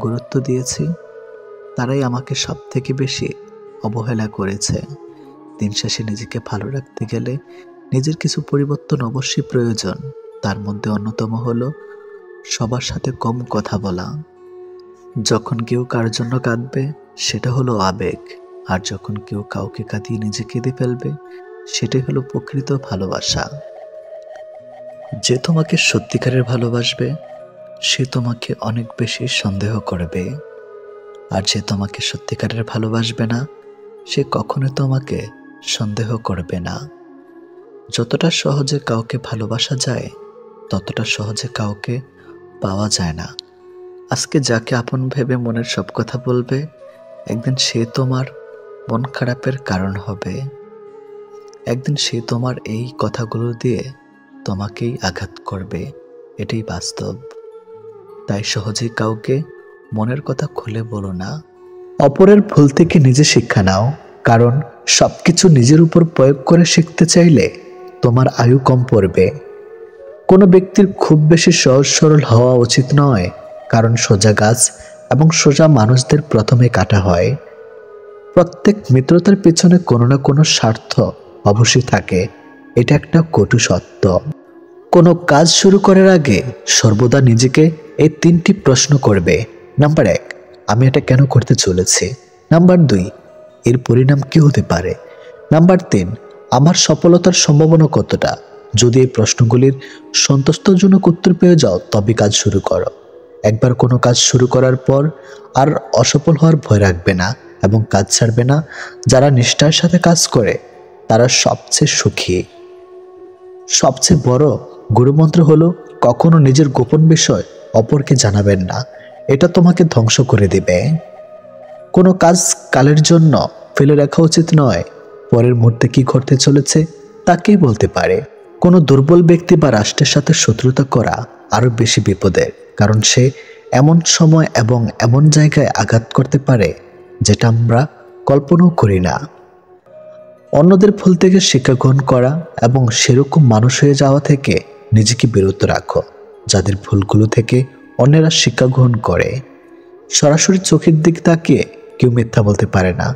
গুরুত্ব দিয়েছি, তারাই আমাকে সব থেকে বেশি অবহেলা করেছে। দিন শেষে নিজেকে ভালো রাখতে গেলে নিজের কিছু পরিবর্তন অবশ্যই প্রয়োজন। তার মধ্যে অন্যতম হলো সবার সাথে কম কথা বলা। যখন কেউ কার জন্য কাঁদবে, সেটা হলো আবেগ, আর যখন কেউ কাউকে কাঁদিয়ে নিজে কেঁদে ফেলবে, সেটাই হলো প্রকৃত ভালোবাসা। যে তোমাকে সত্যিকারের ভালোবাসবে, সে তোমাকে অনেক বেশি সন্দেহ করবে, আর যে তোমাকে সত্যিকারের ভালোবাসবে না, সে কখনো তোমাকে সন্দেহ করবে না। যতটা সহজে কাউকে ভালোবাসা যায়, ততটা সহজে কাউকে পাওয়া যায় না। আজকে যাকে আপন ভেবে মনের সব কথা বলবে, একদিন সে তোমার মন খারাপের কারণ হবে। একদিন সে তোমার এই কথাগুলো দিয়ে তোমাকেই আঘাত করবে, এটাই বাস্তব। তাই সহজেই কাউকে মনের কথা খুলে বলো না। অপরের ভুল থেকে নিজে শিক্ষা নাও, কারণ সবকিছু নিজের উপর প্রয়োগ করে শিখতে চাইলে তোমার আয়ু কম পড়বে। কোনো ব্যক্তির খুব বেশি সহজ সরল হওয়া উচিত নয়, কারণ সোজা গাছ এবং সোজা মানুষদের প্রথমে কাটা হয়। প্রত্যেক মিত্রতার পেছনে কোনো না কোনো স্বার্থ অবশ্যই থাকে, এটা একটা কটু সত্য। কোনো কাজ শুরু করার আগে সর্বদা নিজেকে এই 3টি প্রশ্ন করবে। নাম্বার 1, আমি এটা কেন করতে চলেছি? নাম্বার 2, এর পরিণাম কি হতে পারে? নাম্বার 3, আমার সফলতার সম্ভাবনা কতটা? যদি এই প্রশ্নগুলির সন্তুষ্টজনক উত্তর পেয়ে যাও, তবে কাজ শুরু করো। একবার কোনো কাজ শুরু করার পর আর অসফল হওয়ার ভয় রাখবে না এবং কাজ ছাড়বে না। যারা নিষ্ঠার সাথে কাজ করে, তারা সবচেয়ে সুখী। সবচেয়ে বড় গুরুমন্ত্র হলো, কখনো নিজের গোপন বিষয় অপরকে জানাবেন না, এটা তোমাকে ধ্বংস করে দিবে। কোনো কাজ কালের জন্য ফেলে রাখা উচিত নয়, পরের মুহূর্তে কি ঘটতে চলেছে তাকেই বলতে পারে। কোনো দুর্বল ব্যক্তি বা রাষ্ট্রের সাথে শত্রুতা করা আরো বেশি বিপদের, কারণ সে এমন সময় এবং এমন জায়গায় আঘাত করতে পারে যেটা আমরা কল্পনাও করি না। অন্যদের ভুল থেকে শিক্ষা গ্রহণ করা এবং সেরকম মানুষ হয়ে যাওয়া থেকে নিজেকে বিরত রাখো যাদের ভুলগুলো থেকে অন্যেরা শিক্ষা গ্রহণ করে। সরাসরি চোখের দিকে তাকিয়ে কেউ মিথ্যা বলতে পারে না,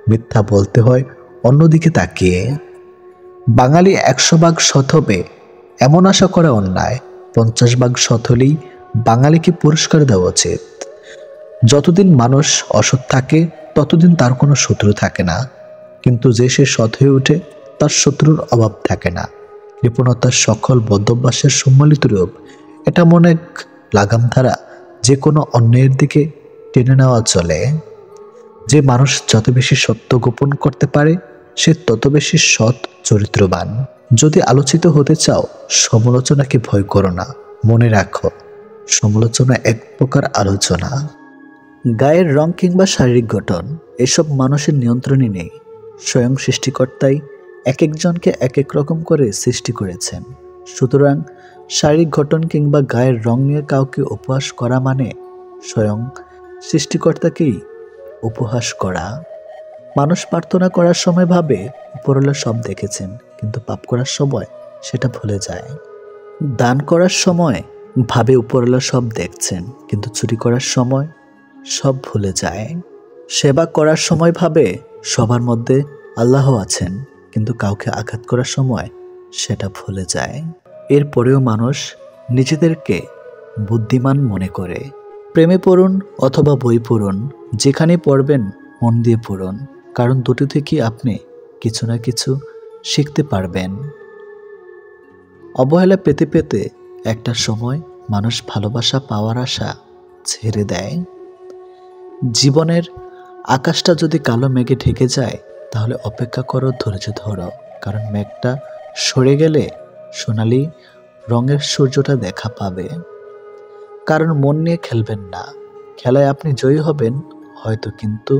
মিথ্যা বলতে হয় অন্যদিকে তাকিয়ে। বাঙালি 100 ভাগ সৎ হবে এমন আশা করা অন্যায়, 50 ভাগ সৎ হলেই বাঙালিকে পুরস্কার দেওয়া উচিত। যতদিন মানুষ অসৎ থাকে ততদিন তার কোনো শত্রু থাকে না, কিন্তু যে সে সৎ হয়ে ওঠে তার শত্রুর অভাব থাকে না। কৃপণতার সকল বদ্ধভ্যাসের সম্মিলিত রূপ, এটা মনে এক লাগাম ধারা, যে কোনো অন্যায়ের দিকে টেনে নেওয়া চলে। যে মানুষ যত বেশি সত্য গোপন করতে পারে সে তত বেশি সৎ চরিত্রবান। যদি আলোচিত হতে চাও সমালোচনাকে ভয় করো না, মনে রাখো সমালোচনা এক প্রকার আলোচনা। গায়ের রং কিংবা শারীরিক গঠন এসব মানুষের নিয়ন্ত্রণে নেই। স্বয়ং সৃষ্টিকর্তাই এক একজনকে এক এক রকম করে সৃষ্টি করেছেন। সুতরাং শারীরিক গঠন কিংবা গায়ের রং নিয়ে কাউকে উপহাস করা মানে স্বয়ং সৃষ্টিকর্তাকেই উপহাস করা। মানুষ প্রার্থনা করার সময় ভাবে উপরওয়ালা সব দেখেছেন, কিন্তু পাপ করার সময় সেটা ভুলে যায়। দান করার সময় ভাবে উপরওয়ালা সব দেখছেন, কিন্তু চুরি করার সময় সব ভুলে যায়। সেবা করার সময় ভাবে সবার মধ্যে আল্লাহ আছেন, কিন্তু কাউকে আঘাত করার সময় সেটা ভুলে যায়। এরপরেও মানুষ নিজেদেরকে বুদ্ধিমান মনে করে। প্রেমে পড়ুন অথবা বই পড়ুন, যেখানে পড়বেন মন দিয়ে পড়ুন, কারণ দুটো থেকেই আপনি কিছু না কিছু শিখতে পারবেন। অবহেলা পেতে পেতে একটা সময় মানুষ ভালোবাসা পাওয়ার আশা ছেড়ে দেয়। জীবনের আকাশটা যদি কালো মেঘে ঢেকে যায় তাহলে অপেক্ষা করো, ধৈর্য ধরো, কারণ মেঘটা সরে গেলে সোনালি রঙের সূর্যটা দেখা পাবে। কারণ মন নিয়ে খেলবেন না, খেলায় আপনি জয়ী হবেন হয়তো, কিন্তু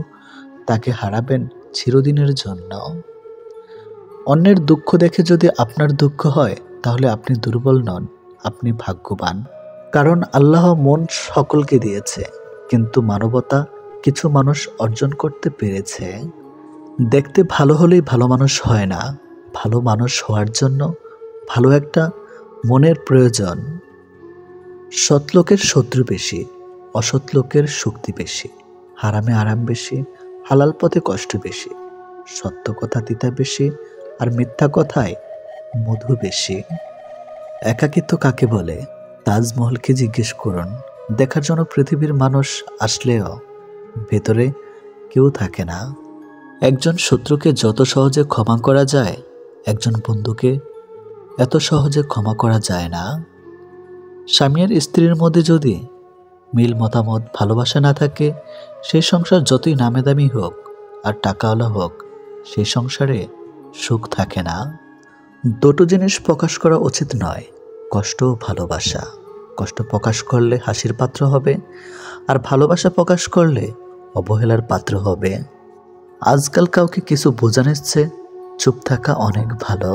তাকে হারাবেন চিরদিনের জন্য। অন্যের দুঃখ দেখে যদি আপনার দুঃখ হয় তাহলে আপনি দুর্বল নন, আপনি ভাগ্যবান। কারণ আল্লাহ মন সকলকে দিয়েছে, কিন্তু মানবতা কিছু মানুষ অর্জন করতে পেরেছে। দেখতে ভালো হলেই ভালো মানুষ হয় না, ভালো মানুষ হওয়ার জন্য ভালো একটা মনের প্রয়োজন। সৎ লোকের শত্রু বেশি, অসৎ লোকের শক্তি বেশি। হারামে আরাম বেশি, হালাল পথে কষ্ট বেশি। সত্য কথা তিতা বেশি, আর মিথ্যা কথায় মধু বেশি। একাকিত্ব কাকে বলে? তাজমহলকে জিজ্ঞেস করুন। দেখার জন্য পৃথিবীর মানুষ আসলেও ভেতরে কেউ থাকে না। একজন শত্রুকে যত সহজে ক্ষমা করা যায়, একজন বন্ধুকে এত সহজে ক্ষমা করা যায় না। স্বামী আর স্ত্রীর মধ্যে যদি মিল মতামত ভালোবাসা না থাকে, সেই সংসার যতই নামে দামি হোক আর টাকাওয়ালা হোক, সেই সংসারে সুখ থাকে না। দুটো জিনিস প্রকাশ করা উচিত নয়, কষ্ট ও ভালোবাসা। কষ্ট প্রকাশ করলে হাসির পাত্র হবে, আর ভালোবাসা প্রকাশ করলে অবহেলার পাত্র হবে। আজকাল কাউকে কিছু বোঝানোর চেয়ে চুপ থাকা অনেক ভালো।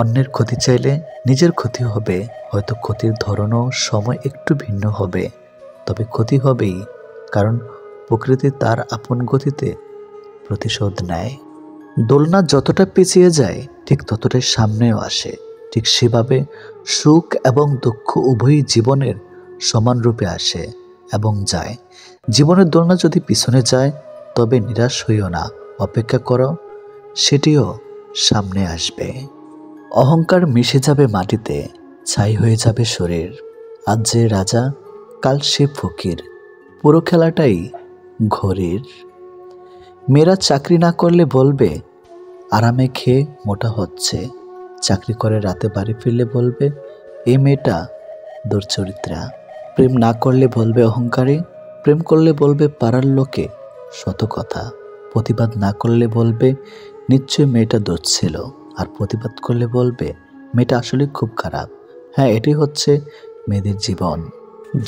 অন্যের ক্ষতি চাইলে নিজের ক্ষতি হবে, হয়তো ক্ষতির ধরনও সময় একটু ভিন্ন হবে, তবে ক্ষতি হবেই, কারণ প্রকৃতি তার আপন গতিতে প্রতিশোধ নেয়। দোলনা যতটা পিছিয়ে যায় ঠিক ততটাই সামনেও আসে। ঠিক সেভাবে সুখ এবং দুঃখ উভয়ই জীবনের সমান রূপে আসে এবং যায়। জীবনের দোলনা যদি পিছনে যায় তবে নিরাশ হইও না, অপেক্ষা করো, সেটিও সামনে আসবে। অহংকার মিশে যাবে মাটিতে, ছাই হয়ে যাবে শরীর। আজ যে রাজা কাল সে ফকির, পুরো খেলাটাই ঘড়ির। মেয়েরা চাকরি না করলে বলবে আরামে খেয়ে মোটা হচ্ছে, চাকরি করে রাতে বাড়ি ফিরলে বলবে এই মেয়েটা দুর্চরিত্রা। প্রেম না করলে বলবে অহংকারী, প্রেম করলে বলবে পাড়ার লোকে শত কথা। প্রতিবাদ না করলে বলবে নিশ্চয়ই মেয়েটা দোষ ছিল, আর প্রতিবাদ করলে বলবে মেয়েটা আসলে খুব খারাপ। হ্যাঁ, এটি হচ্ছে মেয়েদের জীবন।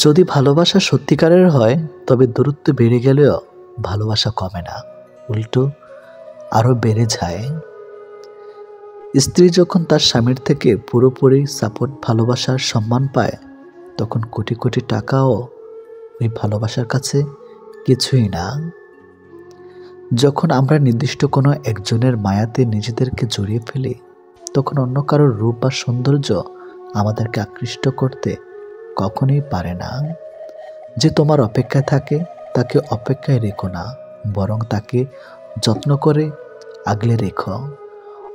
যদি ভালোবাসা সত্যিকারের হয় তবে দূরত্ব বেড়ে গেলেও ভালোবাসা কমে না, উল্টো আরও বেড়ে যায়। স্ত্রী যখন তার স্বামীর থেকে পুরোপুরি সাপোর্ট, ভালোবাসার সম্মান পায়, তখন কোটি কোটি টাকাও ওই ভালোবাসার কাছে কিছুই না। যখন আমরা নির্দিষ্ট কোনো একজনের মায়াতে নিজেদেরকে জড়িয়ে ফেলি, তখন অন্য কারোর রূপ বা সৌন্দর্য আমাদেরকে আকৃষ্ট করতে কখনোই পারে না। যে তোমার অপেক্ষায় থাকে তাকে অপেক্ষায় রেখো না, বরং তাকে যত্ন করে আগলে রেখো।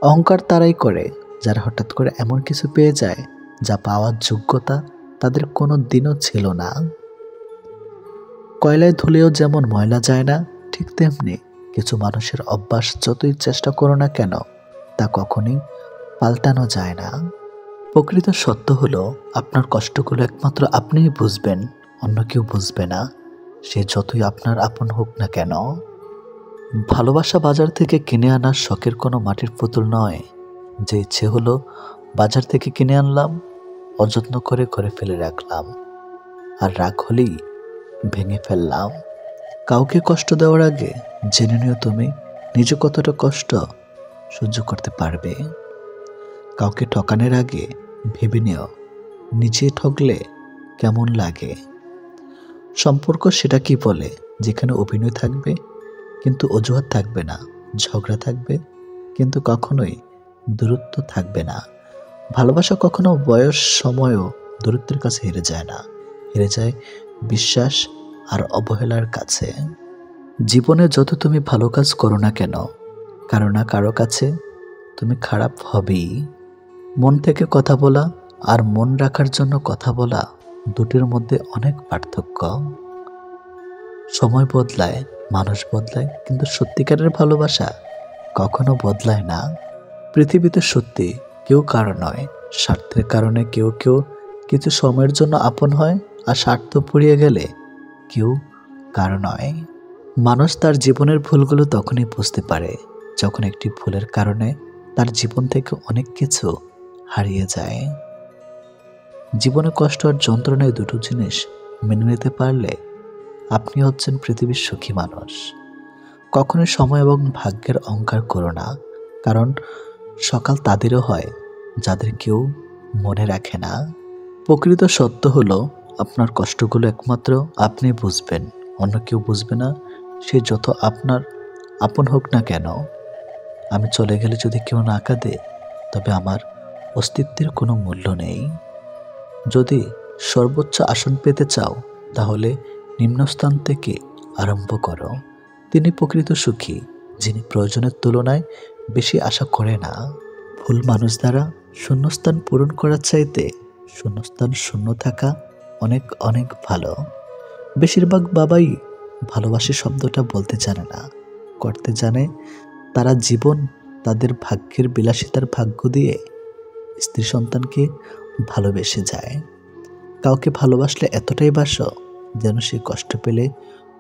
অহংকার তারাই করে যারা হঠাৎ করে এমন কিছু পেয়ে যায় যা পাওয়ার যোগ্যতা তাদের কোনো দিনও ছিল না। কয়লায় ধুলেও যেমন ময়লা যায় না, ঠিক তেমনি কিছু মানুষের অভ্যাস যতই চেষ্টা করো না কেন তা কখনোই পাল্টানো যায় না। প্রকৃত সত্য হলো আপনার কষ্টগুলো একমাত্র আপনিই বুঝবেন, অন্য কেউ বুঝবে না, সে যতই আপনার আপন হোক না কেন। ভালোবাসা বাজার থেকে কিনে আনার শখের কোনো মাটির পুতুল নয়, যে ইচ্ছে হলো বাজার থেকে কিনে আনলাম, অযত্ন করে ঘরে ফেলে রাখলাম, আর রাগ হলেই ভেঙে ফেললাম। কাউকে কষ্ট দেওয়ার আগে জেনে নিও তুমি নিজে কতটা কষ্ট সহ্য করতে পারবে। কাউকে ঠকানোর আগে ভেবে নিও নিজে ঠকলে কেমন লাগে। সম্পর্ক সেটা কি বলে যেখানে অভিনয় থাকবে কিন্তু অজুহাত থাকবে না, ঝগড়া থাকবে কিন্তু কখনোই দূরত্ব থাকবে না। ভালোবাসা কখনো বয়স সময়ও দূরত্বের কাছে হেরে যায় না, হেরে যায় বিশ্বাস আর অবহেলার কাছে। জীবনে যত তুমি ভালো কাজ করো না কেন, কারো না কারো কাছে তুমি খারাপ হবেই। মন থেকে কথা বলা আর মন রাখার জন্য কথা বলা, দুটির মধ্যে অনেক পার্থক্য। সময় বদলায়, মানুষ বদলায়, কিন্তু সত্যিকারের ভালোবাসা কখনো বদলায় না। পৃথিবীতে সত্যি কেউ কারো নয়, স্বার্থের কারণে কেউ কেউ কিছু সময়ের জন্য আপন হয়, আর স্বার্থ পুড়িয়ে গেলে কেউ কারো নয়। মানুষ তার জীবনের ভুলগুলো তখনই বুঝতে পারে যখন একটি ভুলের কারণে তার জীবন থেকে অনেক কিছু হারিয়ে যায়। জীবনে কষ্ট আর যন্ত্রণায় দুটো জিনিস মেনে নিতে পারলে আপনি হচ্ছেন পৃথিবীর সুখী মানুষ। কখনোই সময় এবং ভাগ্যের অহংকার করো না, কারণ সকাল তাদেরও হয় যাদের কেউ মনে রাখে না। প্রকৃত সত্য হলো আপনার কষ্টগুলো একমাত্র আপনি বুঝবেন, অন্য কেউ বুঝবে না, সে যত আপনার আপন হোক না কেন। আমি চলে গেলে যদি কেউ না কাঁদে, তবে আমার অস্তিত্বের কোনো মূল্য নেই। যদি সর্বোচ্চ আসন পেতে চাও, তাহলে নিম্নস্থান থেকে আরম্ভ করো। তিনি প্রকৃত সুখী যিনি প্রয়োজনের তুলনায় বেশি আশা করে না। ভুল মানুষ দ্বারা শূন্যস্থান পূরণ করার চাইতে শূন্যস্থান শূন্য থাকা অনেক অনেক ভালো। বেশিরভাগ বাবাই ভালোবাসি শব্দটা বলতে জানে না, করতে জানে। তারা জীবন তাদের ভাগ্যের বিলাসিতার ভাগ্য দিয়ে স্ত্রী সন্তানকে ভালোবেসে যায়। কাউকে ভালোবাসলে এতটাই বাসো যেন সে কষ্ট পেলে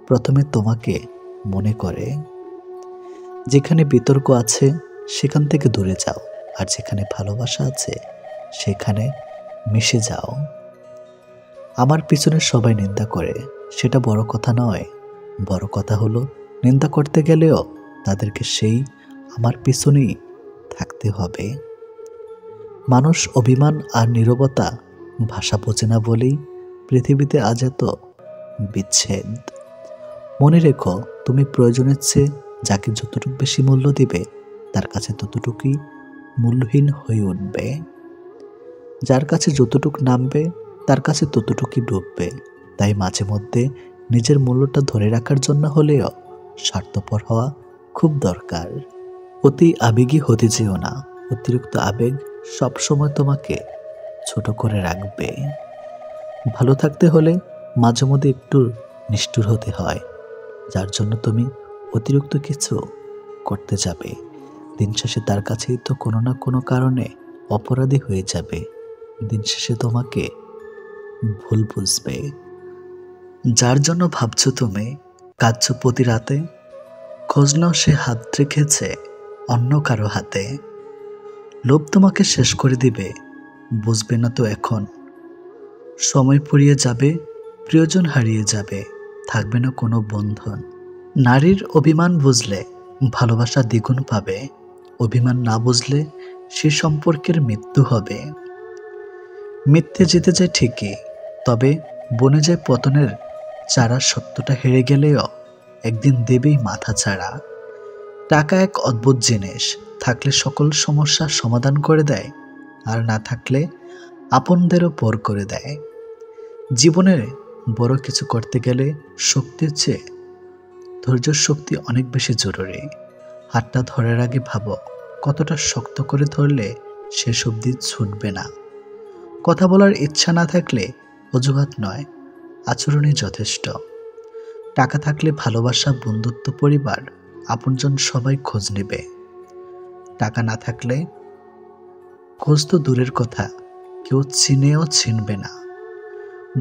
প্রথমে তোমাকে মনে করে। যেখানে বিতর্ক আছে সেখান থেকে দূরে যাও, আর যেখানে ভালোবাসা আছে সেখানে মিশে যাও। আমার পিছনে সবাই নিন্দা করে, সেটা বড় কথা নয়। বড় কথা হলো নিন্দা করতে গেলেও তাদেরকে সেই আমার পিছনেই থাকতে হবে। মানুষ অভিমান আর নীরবতা ভাষা বোঝে না বলেই পৃথিবীতে আজ এত বিচ্ছেদ। মনে রেখো, তুমি প্রয়োজনের চেয়ে যাকে যতটুকু বেশি মূল্য দিবে তার কাছে ততটুকুই মূল্যহীন হয়ে উঠবে। যার কাছে যতটুকু নামবে তার কাছে ততটুকুই ডুববে। তাই মাঝে মধ্যে নিজের মূল্যটা ধরে রাখার জন্য হলেও স্বার্থপর হওয়া খুব দরকার। অতি আবেগী হতে যেও না, অতিরিক্ত আবেগ সবসময় তোমাকে ছোট করে রাখবে। ভালো থাকতে হলে মাঝে মধ্যে একটু নিষ্ঠুর হতে হয়, যার জন্য তুমি অতিরিক্ত কিছু করতে যাবে। দিন শেষে তার কাছেই তো কোনো না কোনো কারণে অপরাধী হয়ে যাবে। দিন শেষে তোমাকে ভুল বুঝবে। যার জন্য ভাবছো তুমি, কাঁদছো প্রতি রাতে, খোঁজ নাও সে হাত রেখেছে অন্য কারো হাতে। লোভ তোমাকে শেষ করে দিবে, বুঝবে না তো এখন। সময় ফুরিয়ে যাবে, প্রিয়জন হারিয়ে যাবে, থাকবে না কোনো বন্ধন। নারীর অভিমান বুঝলে ভালোবাসা দ্বিগুণ পাবে, অভিমান না বুঝলে সে সম্পর্কের মৃত্যু হবে। মিথ্যে জিতে যায় ঠিকই, তবে বনে যায় পতনের চারা। সত্যটা হেরে গেলেও একদিন দেবেই মাথা ছাড়া। টাকা এক অদ্ভুত জিনিস, থাকলে সকল সমস্যার সমাধান করে দেয়, আর না থাকলে আপনদেরও পর করে দেয়। জীবনে বড় কিছু করতে গেলে শক্তির চেয়ে ধৈর্য শক্তি অনেক বেশি জরুরি। হাতটা ধরার আগে ভাবো কতটা শক্ত করে ধরলে শেষ অবধি ছুটবে না। কথা বলার ইচ্ছা না থাকলে অজুহাত নয়, আচরণই যথেষ্ট। টাকা থাকলে ভালোবাসা, বন্ধুত্ব, পরিবার, আপনজন সবাই খোঁজ নেবে। টাকা না থাকলে খোঁজ তো দূরের কথা, কেউ চিনেও চিনবে না।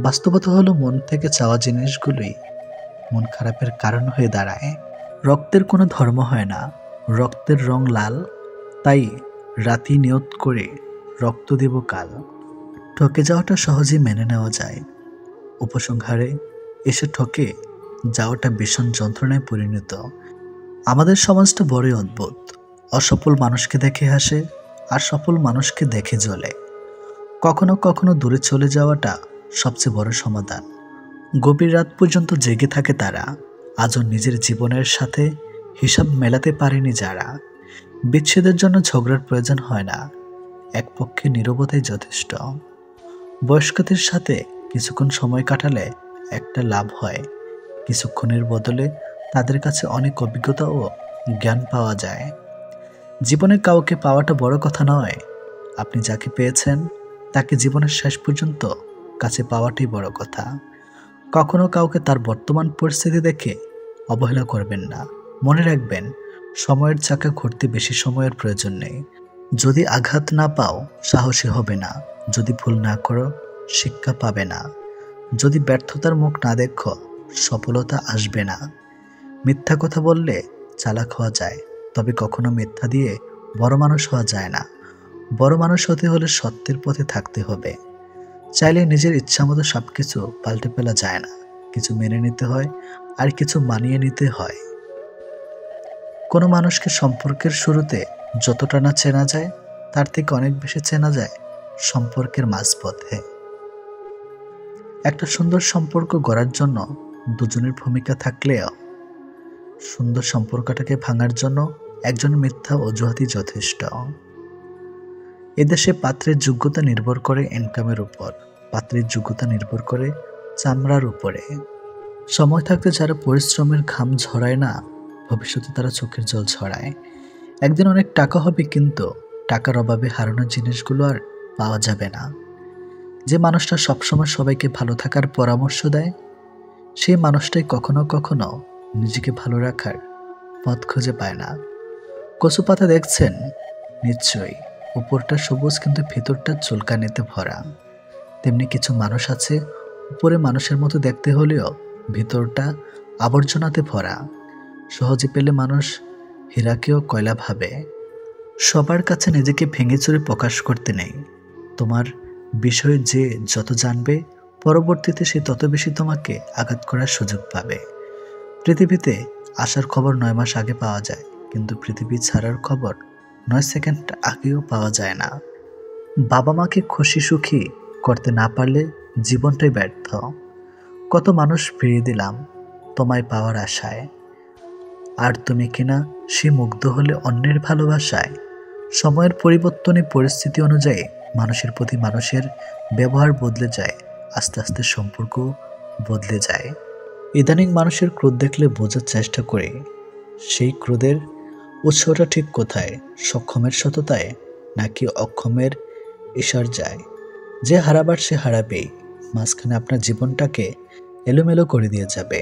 বাস্তবতা হলো মন থেকে চাওয়া জিনিসগুলোই মন খারাপের কারণ হয়ে দাঁড়ায়। রক্তের কোনো ধর্ম হয় না, রক্তের রং লাল, তাই রাতি নিয়ত করে রক্ত দেব কাল। ঠকে যাওয়াটা সহজেই মেনে নেওয়া যায়, উপসংহারে এসে ঠকে যাওয়াটা ভীষণ যন্ত্রণায় পরিণত। আমাদের সমাজটা বড়ই অদ্ভুত, অসফল মানুষকে দেখে হাসে আর সফল মানুষকে দেখে জ্বলে। কখনো কখনো দূরে চলে যাওয়াটা সবচেয়ে বড় সমাধান। গভীর রাত পর্যন্ত জেগে থাকে তারা, আজও নিজের জীবনের সাথে হিসাব মেলাতে পারেনি যারা। বিচ্ছেদের জন্য ঝগড়ার প্রয়োজন হয় না, এক পক্ষে নীরবতাই যথেষ্ট। বয়স্কদের সাথে কিছুক্ষণ সময় কাটালে একটা লাভ হয়, কিছুক্ষণের বদলে তাদের কাছে অনেক অভিজ্ঞতা ও জ্ঞান পাওয়া যায়। জীবনে কাউকে পাওয়াটা বড় কথা নয়, আপনি যাকে পেয়েছেন তাকে জীবনের শেষ পর্যন্ত কাছে পাওয়াটাই বড় কথা। কখনো কাউকে তার বর্তমান পরিস্থিতি দেখে অবহেলা করবেন না। মনে রাখবেন, সময়ের চাকা ঘুরতে বেশি সময়ের প্রয়োজন নেই। যদি আঘাত না পাও সাহসী হবে না, যদি ভুল না করো শিক্ষা পাবে না, যদি ব্যর্থতার মুখ না দেখো সফলতা আসবে না। মিথ্যা কথা বললে চালাক হওয়া যায়, তবে কখনো মিথ্যা দিয়ে বড় মানুষ হওয়া যায় না। বড় মানুষ হতে হলে সত্যের পথে থাকতে হবে। চাইলে নিজের ইচ্ছা মতো সবকিছু পাল্টে ফেলা যায় না, কিছু মেনে নিতে হয় আর কিছু মানিয়ে নিতে হয়। কোনো মানুষকে সম্পর্কের শুরুতে যতটা না চেনা যায় তার থেকে অনেক বেশি চেনা যায় সম্পর্কের মাঝপথে। একটা সুন্দর সম্পর্ক গড়ার জন্য দুজনের ভূমিকা থাকলেও সুন্দর সম্পর্কটাকে ভাঙার জন্য একজন মিথ্যা অজুহাতই যথেষ্ট। এদেশে পাত্রের যোগ্যতা নির্ভর করে ইনকামের উপর, পাত্রের যোগ্যতা নির্ভর করে চামড়ার উপরে। সময় থাকতে যারা পরিশ্রমের ঘাম ঝরায় না, ভবিষ্যতে তারা চোখের জল ছড়ায়। একদিন অনেক টাকা হবে, কিন্তু টাকার অভাবে হারানোর জিনিসগুলো আর পাওয়া যাবে না। যে মানুষটা সবসময় সবাইকে ভালো থাকার পরামর্শ দেয়, সেই মানুষটাই কখনো কখনো নিজেকে ভালো রাখার পথ খুঁজে পায় না। কচু পাতা দেখছেন নিশ্চয়ই, উপরটা সবুজ কিন্তু ভেতরটা চুলকানিতে ভরা। তেমনি কিছু মানুষ আছে, উপরে মানুষের মতো দেখতে হলেও ভিতরটা আবর্জনাতে ভরা। সহজে পেলে মানুষ হীরাকেও কয়লা ভাবে। সবার কাছে নিজেকে ভেঙে চুরে প্রকাশ করতে নেই। তোমার বিষয়ে যে যত জানবে, পরবর্তীতে সে তত বেশি তোমাকে আঘাত করার সুযোগ পাবে। পৃথিবীতে আসার খবর 9 মাস আগে পাওয়া যায়, কিন্তু পৃথিবী ছাড়ার খবর 9 সেকেন্ড আগেও পাওয়া যায় না। বাবা মাকে খুশি সুখী করতে না পারলে জীবনটাই ব্যর্থ। কত মানুষ ফিরিয়ে দিলাম তোমায় পাওয়ার আশায়, আর তুমি কিনা সে মুগ্ধ হলে অন্যের ভালোবাসায়। সময়ের পরিবর্তনে পরিস্থিতি অনুযায়ী মানুষের প্রতি মানুষের ব্যবহার বদলে যায়, আস্তে আস্তে সম্পর্ক বদলে যায়। ইদানিং মানুষের ক্রোধ দেখলে বোঝার চেষ্টা করি সেই ক্রোধের উৎসটা ঠিক কোথায়, সক্ষমের সততায় নাকি অক্ষমের ইশার যায়। যে হারাবার সে হারাবেই, মাঝখানে আপনার জীবনটাকে এলোমেলো করে দিয়ে যাবে।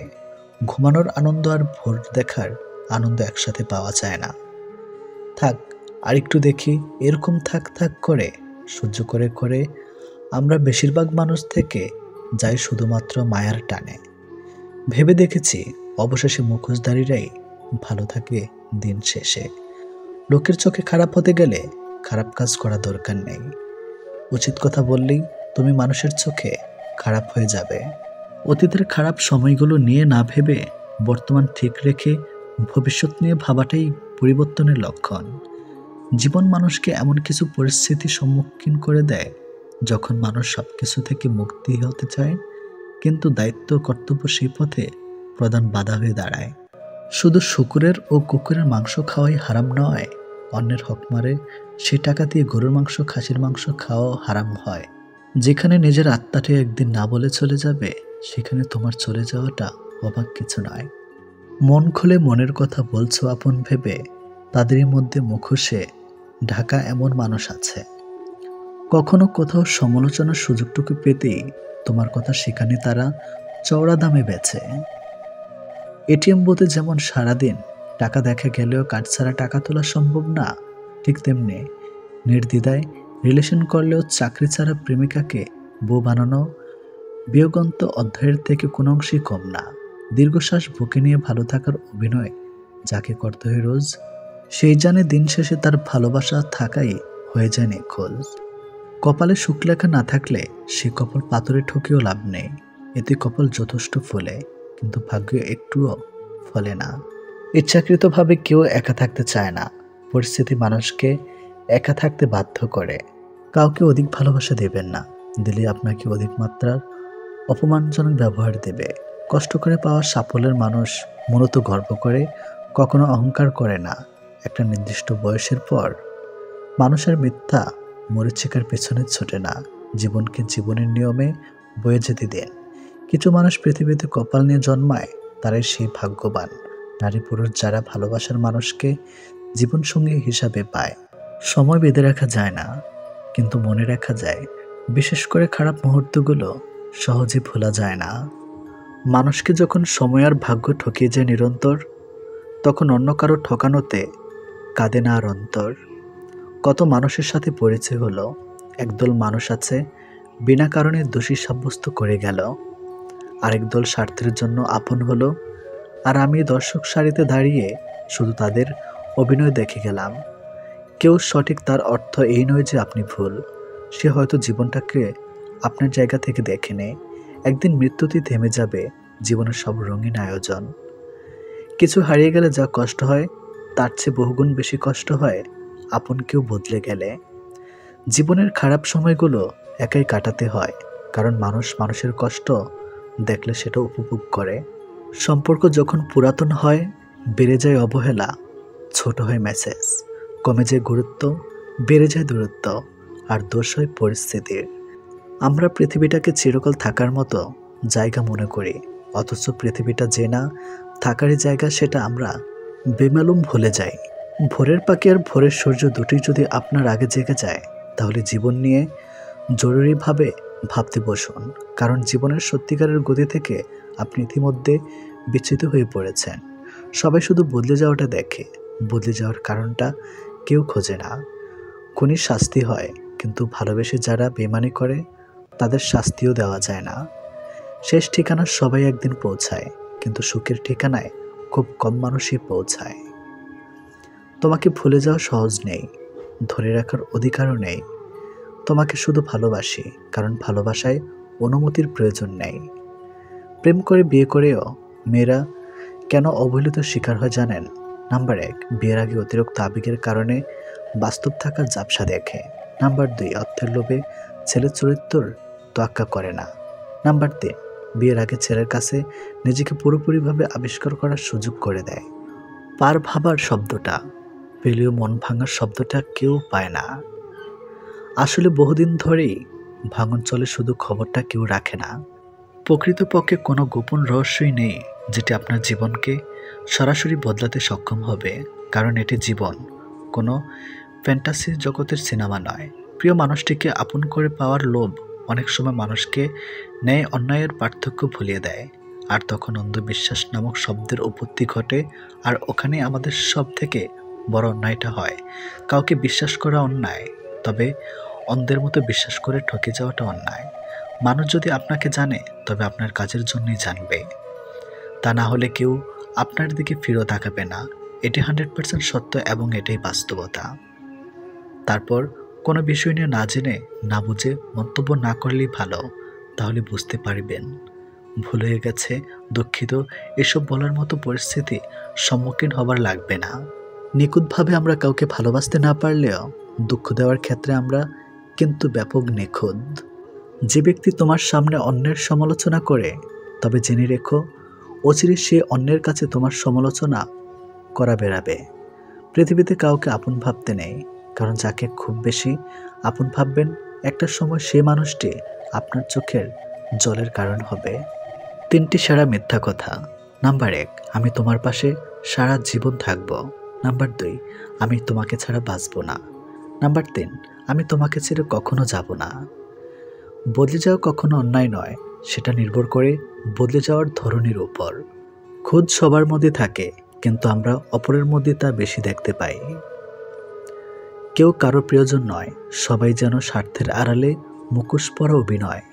ঘুমানোর আনন্দ আর ভোর দেখার আনন্দ একসাথে পাওয়া যায় না। থাক আর একটু দেখি, এরকম থাক থাক করে সহ্য করে করে আমরা বেশিরভাগ মানুষ থেকে যাই শুধুমাত্র মায়ার টানে। ভেবে দেখেছি অবশেষে মুখোশধারীরাই ভালো থাকে দিন শেষে। লোকের চোখে খারাপ হতে গেলে খারাপ কাজ করা দরকার নেই, উচিত কথা বললেই তুমি মানুষের চোখে খারাপ হয়ে যাবে। অতীতের খারাপ সময়গুলো নিয়ে না ভেবে বর্তমান ঠিক রেখে ভবিষ্যৎ নিয়ে ভাবাটাই পরিবর্তনের লক্ষণ। জীবন মানুষকে এমন কিছু পরিস্থিতির সম্মুখীন করে দেয় যখন মানুষ সবকিছু থেকে মুক্তি হতে চায়, কিন্তু দায়িত্ব কর্তব্য সেই পথে প্রধান বাধা হয়ে দাঁড়ায়। শুধু শূকরের ও কুকুরের মাংস খাওয়াই হারাম নয়, অন্যের হক মারে সে টাকা দিয়ে গরুর মাংস খাসির মাংস খাওয়াও হারাম হয়। যেখানে নিজের আত্মাটি একদিন না বলে চলে যাবে, সেখানে তোমার চলে যাওয়াটা অবাক কিছু নয়। মন খুলে মনের কথা বলছো আপন ভেবে, তাদেরই মধ্যে মুখোশে ঢাকা এমন মানুষ আছে। কখনো কোথাও সমালোচনার সুযোগটুকু পেতেই তোমার কথা সেখানে তারা চওড়া দামে বেচে। এটিএম বুথে যেমন সারাদিন টাকা দেখা গেলেও কার্ড ছাড়া টাকা তোলা সম্ভব না, ঠিক তেমনি নির্দ্বিধায় রিলেশন করলেও চাকরি ছাড়া প্রেমিকাকে বউ বানানো বিয়োগন্ত অধ্যায়ের থেকে কোনো অংশেই কম না। দীর্ঘশ্বাস বুকে নিয়ে ভালো থাকার অভিনয় যাকে করতে হয় রোজ, সেই জানে দিন শেষে তার ভালোবাসা থাকাই হয়ে যায় নিখোঁজ। কপালে সুখ লেখা না থাকলে সে কপাল পাথরে ঠকেও লাভ নেই। এতে কপাল যথেষ্ট ফলে, কিন্তু ভাগ্য একটুও ফলে না। ইচ্ছাকৃতভাবে কেউ একা থাকতে চায় না, পরিস্থিতি মানুষকে একা থাকতে বাধ্য করে। কাউকে অধিক ভালোবাসা দেবেন না, দিলে আপনাকে অধিক মাত্রার অপমানজনক ব্যবহার দেবে। কষ্ট করে পাওয়া সাফল্যের মানুষ মূলত গর্ব করে, কখনো অহংকার করে না। একটা নির্দিষ্ট বয়সের পর মানুষের মিথ্যা মরিচিকার পেছনে ছোটে না, জীবনকে জীবনের নিয়মে বয়ে যেতে দিন। কিছু মানুষ পৃথিবীতে কপাল নিয়ে জন্মায়, তারাই সেই ভাগ্যবান নারী পুরুষ যারা ভালোবাসার মানুষকে জীবনসঙ্গী হিসাবে পায়। সময় বেঁধে রাখা যায় না, কিন্তু মনে রাখা যায়। বিশেষ করে খারাপ মুহূর্তগুলো সহজে ভোলা যায় না। মানুষকে যখন সময় আর ভাগ্য ঠকিয়ে যায় নিরন্তর, তখন অন্য কারো ঠকানোতে কাঁদে না আর অন্তর। কত মানুষের সাথে পরিচয় হলো, একদল মানুষ আছে বিনা কারণে দোষী সাব্যস্ত করে গেল, আরেক দল স্বার্থের জন্য আপন হলো, আর আমি দর্শক সারিতে দাঁড়িয়ে শুধু তাদের অভিনয় দেখে গেলাম। কেউ সঠিক, তার অর্থ এই নয় যে আপনি ভুল। সে হয়তো জীবনটাকে আপনার জায়গা থেকে দেখে নেয়। একদিন মৃত্যুতেই থেমে যাবে জীবনের সব রঙিন আয়োজন। কিছু হারিয়ে গেলে যা কষ্ট হয়, তার চেয়ে বহুগুণ বেশি কষ্ট হয় আপন কেউ বদলে গেলে। জীবনের খারাপ সময়গুলো একাই কাটাতে হয়, কারণ মানুষ মানুষের কষ্ট দেখলে সেটা উপভোগ করে। সম্পর্ক যখন পুরাতন হয়, বেড়ে যায় অবহেলা, ছোট হয় মেসেজ, কমে যায় গুরুত্ব, বেড়ে যায় দূরত্ব, আর দোষ হয় পরিস্থিতির। আমরা পৃথিবীটাকে চিরকাল থাকার মতো জায়গা মনে করি, অথচ পৃথিবীটা যে না থাকারই জায়গা সেটা আমরা বেমালুম ভুলে যাই। ভোরের পাখি আর ভোরের সূর্য দুটি যদি আপনার আগে জেগে যায়, তাহলে জীবন নিয়ে জরুরিভাবে ভাবতে বসুন, কারণ জীবনের সত্যিকারের গতি থেকে আপনি ইতিমধ্যে বিচ্যুত হয়ে পড়েছেন। সবাই শুধু বদলে যাওয়াটা দেখে, বদলে যাওয়ার কারণটা কেউ খোঁজে না। খুনির শাস্তি হয়, কিন্তু ভালোবেসে যারা বেইমানি করে তাদের শাস্তিও দেওয়া যায় না। শেষ ঠিকানা সবাই একদিন পৌঁছায়, কিন্তু সুখের ঠিকানায় খুব কম মানুষই পৌঁছায়। তোমাকে ভুলে যাওয়া সহজ নেই, ধরে রাখার অধিকারও নেই। তোমাকে শুধু ভালোবাসি, কারণ ভালোবাসায় অনুমতির প্রয়োজন নেই। প্রেম করে বিয়ে করেও মেয়েরা কেন অবহেলিত শিকার হয় জানেন? নাম্বার 1, বিয়ের আগে অতিরিক্ত আবেগের কারণে বাস্তব থাকার ঝাপসা দেখে। নাম্বার 2, অর্থের লোভে ছেলের চরিত্রের তোয়াক্কা করে না। নাম্বার 3, বিয়ের আগে ছেলের কাছে নিজেকে পুরোপুরিভাবে আবিষ্কার করার সুযোগ করে দেয়। পার ভাবার শব্দটা পেলেও মন ভাঙার শব্দটা কেউ পায় না। আসলে বহুদিন ধরেই ভাঙন চলে, শুধু খবরটা কেউ রাখে না। প্রকৃতপক্ষে কোনো গোপন রহস্যই নেই যেটি আপনার জীবনকে সরাসরি বদলাতে সক্ষম হবে, কারণ এটি জীবন, কোনো ফ্যান্টাসি জগতের সিনেমা নয়। প্রিয় মানুষটিকে আপন করে পাওয়ার লোভ অনেক সময় মানুষকে ন্যায় অন্যায়ের পার্থক্য ভুলিয়ে দেয়, আর তখন অন্ধবিশ্বাস নামক শব্দের উৎপত্তি ঘটে। আর ওখানে আমাদের সব থেকে বড় অন্যায়টা হয়। কাউকে বিশ্বাস করা অন্যায়, তবে অন্ধের মতো বিশ্বাস করে ঠকে যাওয়াটা অন্যায়। মানুষ যদি আপনাকে জানে, তবে আপনার কাজের জন্যই জানবে, তা না হলে কেউ আপনার দিকে ফিরেও তাকাবে না। এটি 100% সত্য এবং এটাই বাস্তবতা। তারপর কোনো বিষয় নিয়ে না জেনে না বুঝে মন্তব্য না করলেই ভালো, তাহলে বুঝতে পারবেন ভুল হয়ে গেছে, দুঃখিত, এসব বলার মতো পরিস্থিতি সম্মুখীন হবার লাগবে না। নিখুঁতভাবে আমরা কাউকে ভালোবাসতে না পারলেও দুঃখ দেওয়ার ক্ষেত্রে আমরা কিন্তু ব্যাপক নিখুঁত। যে ব্যক্তি তোমার সামনে অন্যের সমালোচনা করে, তবে জেনে রেখো অচিরে সে অন্যের কাছে তোমার সমালোচনা করা বেড়াবে। পৃথিবীতে কাউকে আপন ভাবতে নেই, কারণ যাকে খুব বেশি আপন ভাববেন একটা সময় সে মানুষটি আপনার চোখের জলের কারণ হবে। 3টি সেরা মিথ্যা কথা। নাম্বার 1, আমি তোমার পাশে সারা জীবন থাকব। নাম্বার 2, আমি তোমাকে ছাড়া বাঁচব না। নাম্বার 3, আমি তোমাকে ছেড়ে কখনো যাব না। বদলে যাওয়া কখনো অন্যায় নয়, সেটা নির্ভর করে বদলে যাওয়ার ধরনের উপর। খোঁজ সবার মধ্যে থাকে, কিন্তু আমরা অপরের মধ্যে তা বেশি দেখতে পাই। কেউ কারো প্রিয়জন নয়, সবাই যেন স্বার্থের আড়ালে মুখোশ পরা অভিনয়।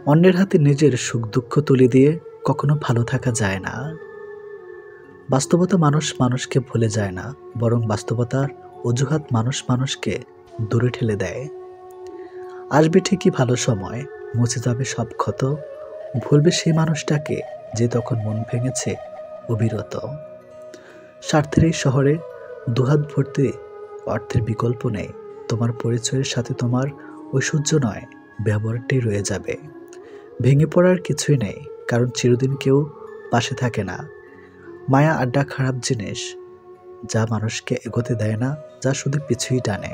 অন্যের হাতে নিজের সুখ দুঃখ তুলে দিয়ে কখনো ভালো থাকা যায় না। বাস্তবতা মানুষ মানুষকে ভুলে যায় না, বরং বাস্তবতার অজুহাত মানুষ মানুষকে দূরে ঠেলে দেয়। আসবে ঠিকই ভালো সময়, মুছে যাবে সব ক্ষত, ভুলবে সেই মানুষটাকে যে তখন মন ভেঙেছে অবিরত। স্বার্থের এই শহরে দুহাত ভর্তি অর্থের বিকল্প নেই। তোমার পরিচয়ের সাথে তোমার ঐশ্বর্য নয়, ব্যবহারটাই রয়ে যাবে। ভেঙে পড়ার কিছুই নেই, কারণ চিরদিন কেউ পাশে থাকে না। মায়া আড্ডা খারাপ জিনিস, যা মানুষকে এগোতে দেয় না, যা শুধু পিছুই টানে।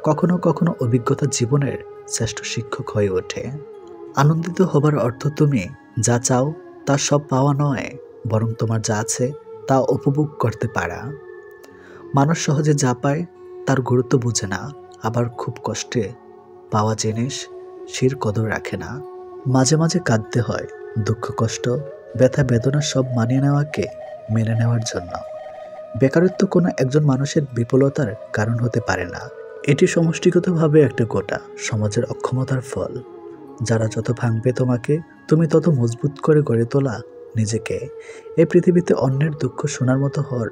কখনো কখনো অভিজ্ঞতা জীবনের শ্রেষ্ঠ শিক্ষক হয়ে ওঠে। আনন্দিত হবার অর্থ তুমি যা চাও তা সব পাওয়া নয়, বরং তোমার যা আছে তা উপভোগ করতে পারা। মানুষ সহজে যা পায় তার গুরুত্ব বুঝে না, আবার খুব কষ্টে পাওয়া জিনিস সের কদর রাখে না। মাঝে মাঝে কাঁদতে হয়, দুঃখ কষ্ট ব্যথা বেদনা সব মানিয়ে নেওয়াকে মেনে নেওয়ার জন্য। বেকারত্ব কোনো একজন মানুষের বিফলতার কারণ হতে পারে না, এটি সমষ্টিগতভাবে একটা গোটা সমাজের অক্ষমতার ফল। যারা যত ভাঙবে তোমাকে, তুমি তত মজবুত করে গড়ে তোলা নিজেকে। এই পৃথিবীতে অন্যের দুঃখ শোনার মতো হর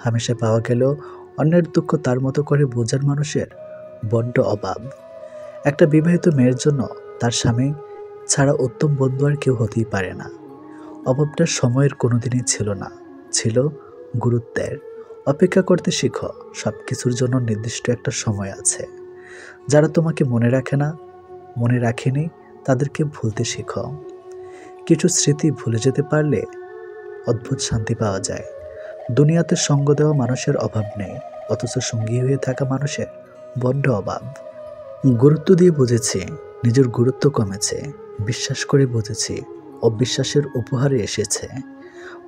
হামেশা পাওয়া গেলেও অন্যের দুঃখ তার মতো করে বোঝার মানুষের বড্ড অভাব। একটা বিবাহিত মেয়ের জন্য তার স্বামী ছাড়া উত্তম বন্ধু আর কেউ হতেই পারে না। অভাবটা সময়ের কোনোদিনই ছিল না, ছিল গুরুত্বের। অপেক্ষা করতে শিখো, সব কিছুর জন্য নির্দিষ্ট একটা সময় আছে। যারা তোমাকে মনে রাখে না, মনে রাখেনি, তাদেরকে ভুলতে শিখো। কিছু স্মৃতি ভুলে যেতে পারলে অদ্ভুত শান্তি পাওয়া যায়। দুনিয়াতে সঙ্গ দেওয়া মানুষের অভাব নেই, অথচ সঙ্গী হয়ে থাকা মানুষের বড্ড অভাব। গুরুত্ব দিয়ে বুঝেছি নিজের গুরুত্ব কমেছে, বিশ্বাস করে বুঝেছি অবিশ্বাসের উপহারে এসেছে।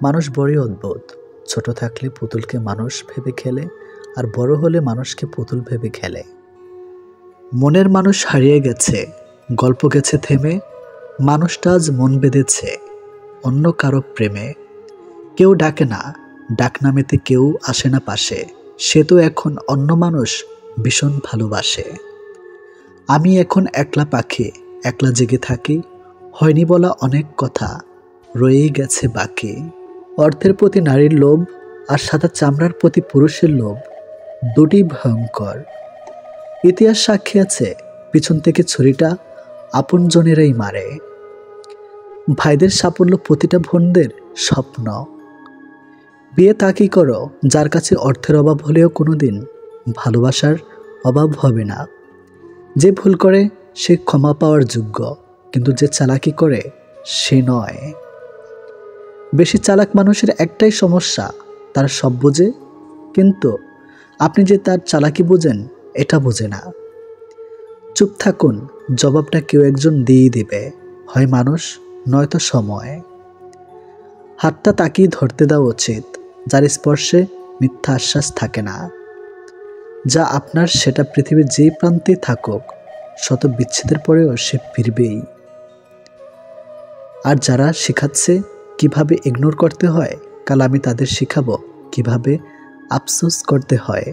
মানুষ বড়ই অদ্ভুত, ছোট থাকলে পুতুলকে মানুষ ভেবে খেলে, আর বড় হলে মানুষকে পুতুল ভেবে খেলে। মনের মানুষ হারিয়ে গেছে, গল্প গেছে থেমে, মানুষটা আজ মন বেঁধেছে অন্য কারো প্রেমে। কেউ ডাকে না, ডাক নামেতে কেউ আসে না পাশে, সে তো এখন অন্য মানুষ ভীষণ ভালোবাসে। আমি এখন একলা পাখি, একলা জেগে থাকি, হয়নি বলা অনেক কথা রয়েই গেছে বাকি। অর্থের প্রতি নারীর লোভ আর সাদা চামড়ার প্রতি পুরুষের লোভ দুটি ভয়ঙ্কর। ইতিহাস সাক্ষী আছে, পিছন থেকে ছুরিটা আপনজনেরাই মারে। ভাইদের সাফল্য প্রতিটা বোনদের স্বপ্ন। বিয়ে তাকেই করো যার কাছে অর্থের অভাব হলেও কোনোদিন ভালোবাসার অভাব হবে না। যে ভুল করে সে ক্ষমা পাওয়ার যোগ্য, কিন্তু যে চালাকি করে সে নয়। বেশি চালাক মানুষের একটাই সমস্যা, তারা সব বোঝে, কিন্তু আপনি যে তার চালাকি বোঝেন এটা বোঝে না। চুপ থাকুন, জবাবটা কেউ একজন দিয়েই দেবে, হয় মানুষ নয়তো সময়। হাতটা তাকেই ধরতে দেওয়া উচিত যার স্পর্শে মিথ্যা আশ্বাস থাকে না। যা আপনার সেটা পৃথিবীর যেই প্রান্তে থাকুক, শত বিচ্ছেদের পরেও সে ফিরবেই। আর যারা শেখাচ্ছে কিভাবে ইগনোর করতে হয়, কাল আমি তাদের শেখাবো কিভাবে আফসোস করতে হয়।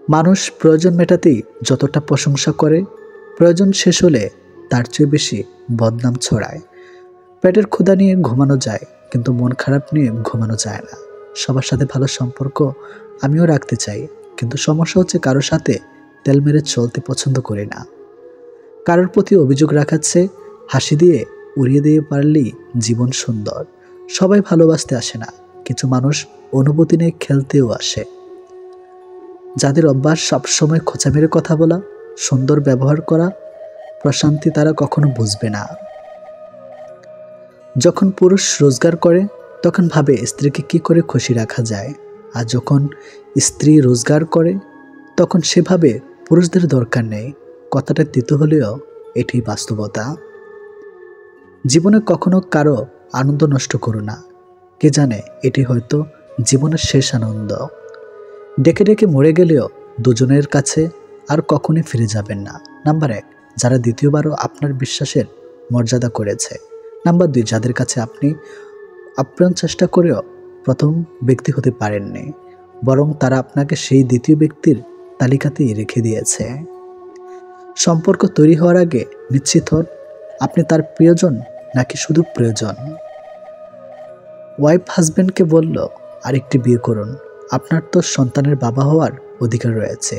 মানুষ প্রয়োজন মেটাতেই যতটা প্রশংসা করে, প্রয়োজন শেষ হলে তার চেয়ে বেশি বদনাম ছড়ায়। পেটের ক্ষুধা নিয়ে ঘুমানো যায়, কিন্তু মন খারাপ নিয়ে ঘুমানো যায় না। সবার সাথে ভালো সম্পর্ক আমিও রাখতে চাই, কিন্তু সমস্যা হচ্ছে কারোর সাথে তেল মেরে চলতে পছন্দ করি না। কারোর প্রতি অভিযোগ রাখাচ্ছে হাসি দিয়ে উড়িয়ে দিয়ে পারলেই জীবন সুন্দর। সবাই ভালোবাসতে আসে না, কিছু মানুষ অনুভূতি নিয়ে খেলতেও আসে। যাদের অভ্যাস সবসময় খোঁচা মেরে কথা বলা, সুন্দর ব্যবহার করা, প্রশান্তি তারা কখনো বুঝবে না। যখন পুরুষ রোজগার করে তখন ভাবে স্ত্রীকে কি করে খুশি রাখা যায়, আর যখন স্ত্রী রোজগার করে তখন সে ভাবে পুরুষদের দরকার নেই। কথাটা তিতো হলেও এটি বাস্তবতা। জীবনে কখনো কারো আনন্দ নষ্ট করো না। কে জানে এটি হয়তো জীবনের শেষ আনন্দ। ডেকে ডেকে মরে গেলেও দুজনের কাছে আর কখনোই ফিরে যাবেন না। নাম্বার 1, যারা দ্বিতীয়বারও আপনার বিশ্বাসের মর্যাদা করেছে। নাম্বার 2, যাদের কাছে আপনি আপ্রাণ চেষ্টা করেও প্রথম ব্যক্তি হতে পারেননি, বরং তারা আপনাকে সেই দ্বিতীয় ব্যক্তির তালিকাতেই রেখে দিয়েছে। সম্পর্ক তৈরি হওয়ার আগে নিশ্চিত হন আপনি তার প্রিয়জন নাকি শুধু প্রয়োজন। ওয়াইফ হাজব্যান্ডকে বলল, আরেকটি বিয়ে করুন, আপনার তো সন্তানের বাবা হওয়ার অধিকার রয়েছে।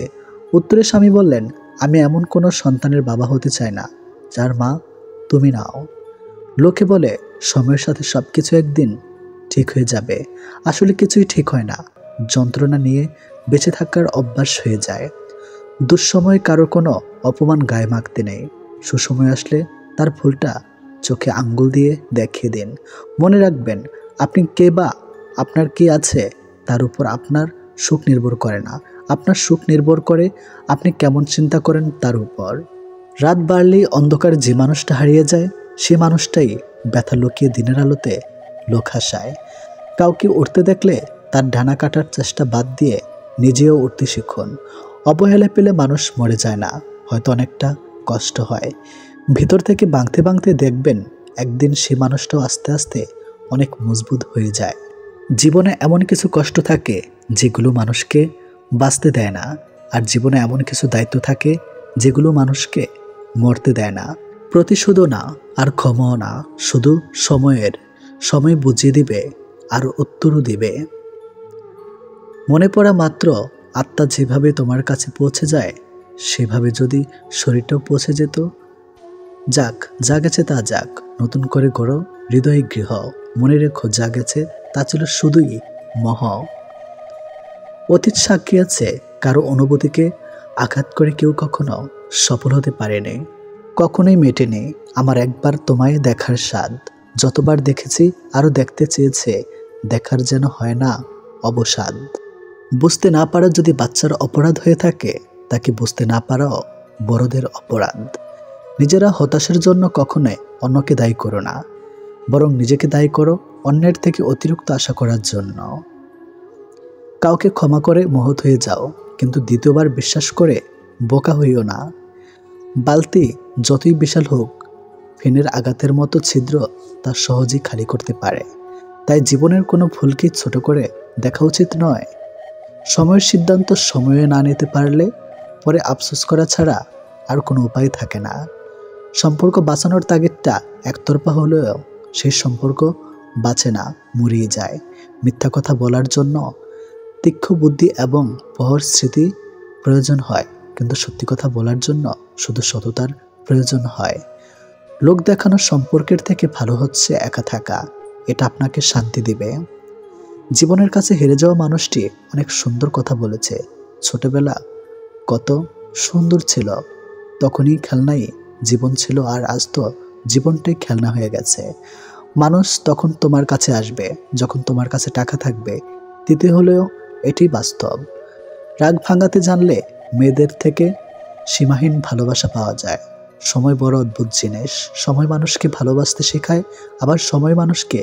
উত্তরে স্বামী বললেন, আমি এমন কোনো সন্তানের বাবা হতে চাই না যার মা তুমি নাও। লোকে বলে সময়ের সাথে সব কিছু একদিন ঠিক হয়ে যাবে। আসলে কিছুই ঠিক হয় না। যন্ত্রণা নিয়ে বেঁচে থাকার অভ্যাস হয়ে যায়। দুঃসময়ে কারো কোনো অপমান গায়ে মাখতে নেই। সুসময় আসলে তার ভুলটা চোখে আঙ্গুল দিয়ে দেখিয়ে দিন। মনে রাখবেন, আপনি কে বা আপনার কি আছে তার উপর আপনার সুখ নির্ভর করে না। আপনার সুখ নির্ভর করে আপনি কেমন চিন্তা করেন তার উপর। রাত বাড়লেই অন্ধকারে যে মানুষটা হারিয়ে যায় সে মানুষটাই ব্যথা লুকিয়ে দিনের আলোতে লোক হাসায়। কাউকে উঠতে দেখলে তার ডানা কাটার চেষ্টা বাদ দিয়ে নিজেও উঠতে শিখুন। অবহেলা পেলে মানুষ মরে যায় না, হয়তো অনেকটা কষ্ট হয়। ভিতর থেকে ভাঙতে ভাঙতে দেখবেন একদিন সে মানুষটাও আস্তে আস্তে অনেক মজবুত হয়ে যায়। জীবনে এমন কিছু কষ্ট থাকে যেগুলো মানুষকে বাঁচতে দেয় না, আর জীবনে এমন কিছু দায়িত্ব থাকে যেগুলো মানুষকে মরতে দেয় না। প্রতিশোধও না আর ক্ষমাও না, শুধু সময় বুঝিয়ে দিবে আর উত্তরও দিবে। মনে পড়া মাত্র আত্মা যেভাবে তোমার কাছে পৌঁছে যায় সেভাবে যদি শরীরটাও পৌঁছে যেত। যাক, যা গেছে তা যাক, নতুন করে গড়ো হৃদয় গৃহ। মনে রেখো, যা গেছে তা ছিল শুধুই মোহ। অতীত সাক্ষী আছে, কারো অনুভূতিকে আঘাত করে কেউ কখনো সফল হতে পারেনি, কখনোই মেটেনি। আমার একবার তোমায় দেখার স্বাদ, যতবার দেখেছি আরও দেখতে চেয়েছে, দেখার যেন হয় না অবসাদ। বুঝতে না পারা যদি বাচ্চার অপরাধ হয়ে থাকে, তাকে বুঝতে না পারাও বড়দের অপরাধ। নিজেরা হতাশার জন্য কখনোই অন্যকে দায়ী করো না, বরং নিজেকে দায়ী করো অন্যের থেকে অতিরিক্ত আশা করার জন্য। কাউকে ক্ষমা করে মহৎ হয়ে যাও, কিন্তু দ্বিতীয়বার বিশ্বাস করে বোকা হইও না। বালতি যতই বিশাল হোক, ফেনের আঘাতের মতো ছিদ্র তা সহজেই খালি করতে পারে। তাই জীবনের কোনো ভুলকে ছোট করে দেখা উচিত নয়। সময়ের সিদ্ধান্ত সময়ে না নিতে পারলে পরে আফসোস করা ছাড়া আর কোনো উপায় থাকে না। সম্পর্ক বাঁচানোর তাগিদটা একতরফা হলেও সেই সম্পর্ক বাঁচে না, মরিয়ে যায়। মিথ্যা কথা বলার জন্য তীক্ষ্ণ বুদ্ধি এবং প্রহর স্মৃতি প্রয়োজন হয়, কিন্তু সত্যি কথা বলার জন্য শুধু সততার প্রয়োজন হয়। লোক দেখানোর সম্পর্কের থেকে ভালো হচ্ছে একা থাকা, এটা আপনাকে শান্তি দিবে। জীবনের কাছে হেরে যাওয়া মানুষটি অনেক সুন্দর কথা বলেছে, ছোটবেলা কত সুন্দর ছিল, তখনই খেলনাই জীবন ছিল, আর আজ তো জীবনটাই খেলনা হয়ে গেছে। মানুষ তখন তোমার কাছে আসবে যখন তোমার কাছে টাকা থাকবে, দিতে হলেও এটি বাস্তব। রাগ ভাঙাতে জানলে মেয়েদের থেকে সীমাহীন ভালোবাসা পাওয়া যায়। সময় বড় অদ্ভুত জিনিস। সময় মানুষকে ভালোবাসতে শেখায়, আবার সময় মানুষকে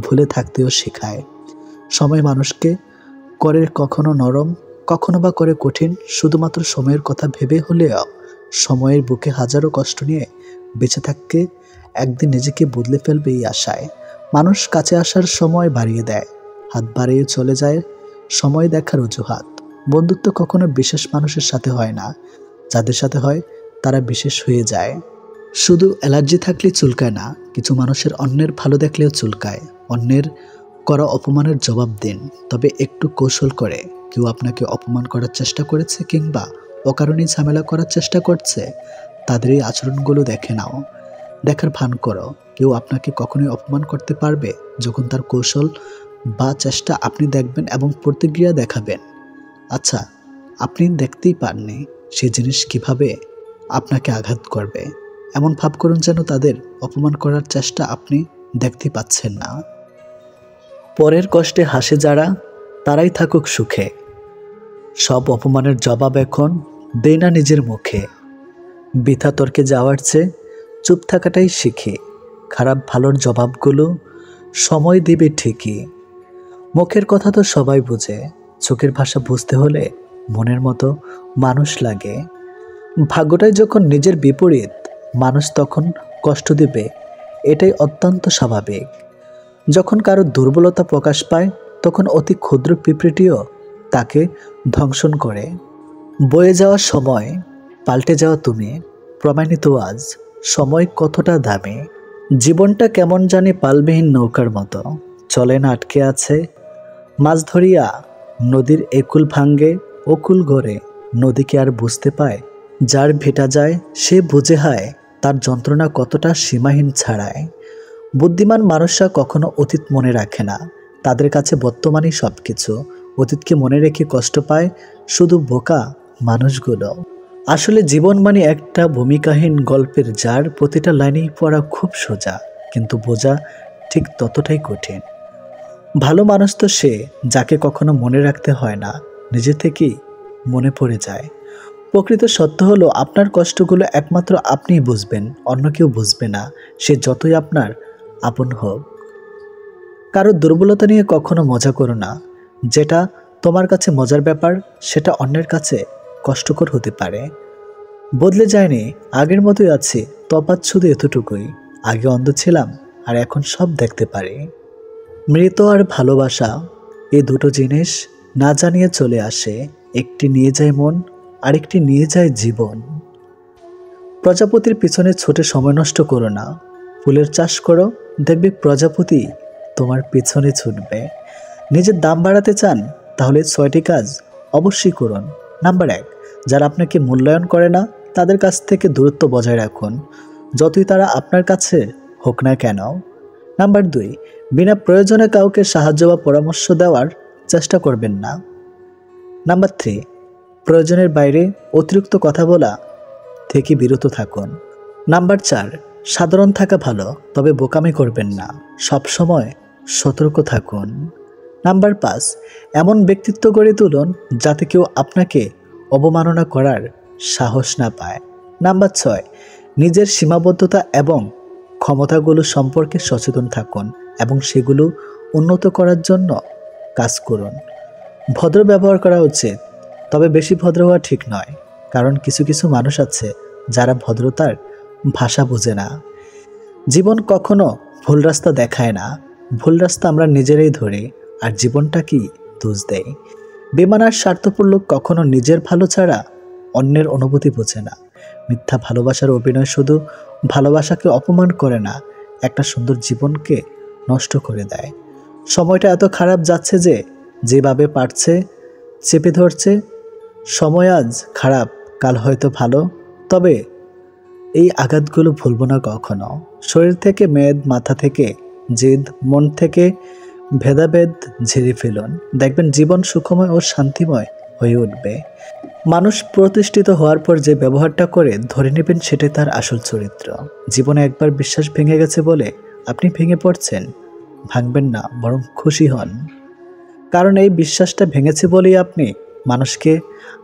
ভুলে থাকতেও শেখায়। সময় মানুষকে করে কখনো নরম, কখনো বা করে কঠিন, শুধুমাত্র সময়ের কথা ভেবে হলেও। সময়ের বুকে হাজারো কষ্ট নিয়ে বেঁচে থাকতে একদিন নিজেকে বদলে ফেলবে এই আশায়। মানুষ কাছে আসার সময় বাড়িয়ে দেয়, হাত বাড়িয়ে চলে যায় সময় দেখার অজুহাত। বন্ধুত্ব কখনো বিশেষ মানুষের সাথে হয় না, যাদের সাথে হয় তারা বিশেষ হয়ে যায়। শুধু অ্যালার্জি থাকলে চুলকায় না, কিছু মানুষের অন্যের ভালো দেখলেও চুলকায়। অন্যের করা অপমানের জবাব দিন, তবে একটু কৌশল করে। কেউ আপনাকে অপমান করার চেষ্টা করেছে কিংবা অকারণেই ঝামেলা করার চেষ্টা করছে, তাদের এই আচরণগুলো দেখে নাও, দেখার ভান করো। কেউ আপনাকে কখনোই অপমান করতে পারবে যখন তার কৌশল বা চেষ্টা আপনি দেখবেন এবং প্রতিক্রিয়া দেখাবেন। আচ্ছা, আপনি দেখতেই পাননি সেই জিনিস কিভাবে আপনাকে আঘাত করবে, এমন ভাব করুন যেন তাদের অপমান করার চেষ্টা আপনি দেখতে পাচ্ছেন না। পরের কষ্টে হাসে যারা, তারাই থাকুক সুখে। সব অপমানের জবাব এখন দেই না নিজের মুখে। বৃথা তর্কে যাওয়ার চেয়ে চুপ থাকাটাই শিখি। খারাপ ভালোর জবাবগুলো সময় দিবে ঠিকই। মুখের কথা তো সবাই বোঝে, চোখের ভাষা বুঝতে হলে মনের মতো মানুষ লাগে। ভাগ্যটাই যখন নিজের বিপরীত, মানুষ তখন কষ্ট দেবে, এটাই অত্যন্ত স্বাভাবিক। যখন কারো দুর্বলতা প্রকাশ পায়, তখন অতি ক্ষুদ্র পিঁপড়েটিও তাকে ধ্বংসন করে। বয়ে যাওয়া সময়, পাল্টে যাওয়া তুমি, প্রমাণিত আজ সময় কতটা দামি। জীবনটা কেমন জানি পালবিহীন নৌকার মতো, চলে না, আটকে আছে। মাছ ধরিয়া নদীর একুল ভাঙ্গে অকুল গড়ে, নদীকে আর বুঝতে পায় যার ভেটা যায় সে বুঝে হায় তার যন্ত্রণা কতটা সীমাহীন ছাড়ায়। বুদ্ধিমান মানুষরা কখনো অতীত মনে রাখে না, তাদের কাছে বর্তমানই সব কিছু। অতীতকে মনে রেখে কষ্ট পায় শুধু বোকা মানুষগুলো। আসলে জীবন মানে একটা ভূমিকাহীন গল্পের যার প্রতিটা লাইনেই পড়া খুব সোজা, কিন্তু বোঝা ঠিক ততটাই কঠিন। ভালো মানুষ তো সে যাকে কখনো মনে রাখতে হয় না, নিজে থেকেই মনে পড়ে যায়। প্রকৃত সত্য হলো আপনার কষ্টগুলো একমাত্র আপনিই বুঝবেন, অন্য কেউ বুঝবে না, সে যতই আপনার আপন হোক। কারো দুর্বলতা নিয়ে কখনো মজা করো না। যেটা তোমার কাছে মজার ব্যাপার, সেটা অন্যের কাছে কষ্টকর হতে পারে। বদলে যায়নি, আগের মতোই আছি, তফাৎ শুধু এতটুকুই, আগে অন্ধ ছিলাম আর এখন সব দেখতে পারি। মৃত আর ভালোবাসা, এই দুটো জিনিস না জানিয়ে চলে আসে। একটি নিয়ে যায় মন, আরেকটি নিয়ে যায় জীবন। প্রজাপতির পিছনে ছুটে সময় নষ্ট করো না, ফুলের চাষ করো, দেখবে প্রজাপতি তোমার পিছনে ছুটবে। নিজের দাম বাড়াতে চান, তাহলে 6টি কাজ অবশ্যই করুন। নাম্বার 1, যারা আপনাকে মূল্যায়ন করে না তাদের কাছ থেকে দূরত্ব বজায় রাখুন, যতই তারা আপনার কাছে হোক না কেন। নাম্বার 2, বিনা প্রয়োজনে কাউকে সাহায্য বা পরামর্শ দেওয়ার চেষ্টা করবেন না। নাম্বার 3, প্রয়োজনের বাইরে অতিরিক্ত কথা বলা থেকে বিরত থাকুন। নাম্বার 4, সাধারণ থাকা ভালো, তবে বোকামি করবেন না, সবসময় সতর্ক থাকুন। নাম্বার 5, এমন ব্যক্তিত্ব গড়ে তুলুন যাতে কেউ আপনাকে অবমাননা করার সাহস না পায়। নাম্বার 6, নিজের সীমাবদ্ধতা এবং ক্ষমতাগুলো সম্পর্কে সচেতন থাকুন এবং সেগুলো উন্নত করার জন্য কাজ করুন। ভদ্র ব্যবহার করা উচিত, তবে বেশি ভদ্র হওয়া ঠিক নয়, কারণ কিছু কিছু মানুষ আছে যারা ভদ্রতার ভাষা বোঝে না। জীবন কখনো ভুল রাস্তা দেখায় না, ভুল রাস্তা আমরা নিজেরাই ধরি, আর জীবনটা কি দোষ দেয়। বেমান আর স্বার্থপর লোক কখনো নিজের ভালো ছাড়া অন্যের অনুভূতি বোঝে না। মিথ্যা ভালোবাসার অভিনয় শুধু ভালোবাসাকে অপমান করে না, একটা সুন্দর জীবনকে নষ্ট করে দেয়। সময়টা এত খারাপ যাচ্ছে যে যেভাবে পারছে চেপে ধরছে। সময় আজ খারাপ, কাল হয়তো ভালো, তবে এই আঘাতগুলো ভুলব না কখনো। শরীর থেকে মেদ, মাথা থেকে জেদ, মন থেকে ভেদাভেদ ঝেড়ে ফেলুন, দেখবেন জীবন সুখময় ও শান্তিময় হয়ে উঠবে। মানুষ প্রতিষ্ঠিত হওয়ার পর যে ব্যবহারটা করে ধরে নেবেন সেটাই তার আসল চরিত্র। জীবনে একবার বিশ্বাস ভেঙে গেছে বলে আপনি ভেঙে পড়ছেন, ভাঙবেন না, বরং খুশি হন। কারণ এই বিশ্বাসটা ভেঙেছে বলেই আপনি মানুষকে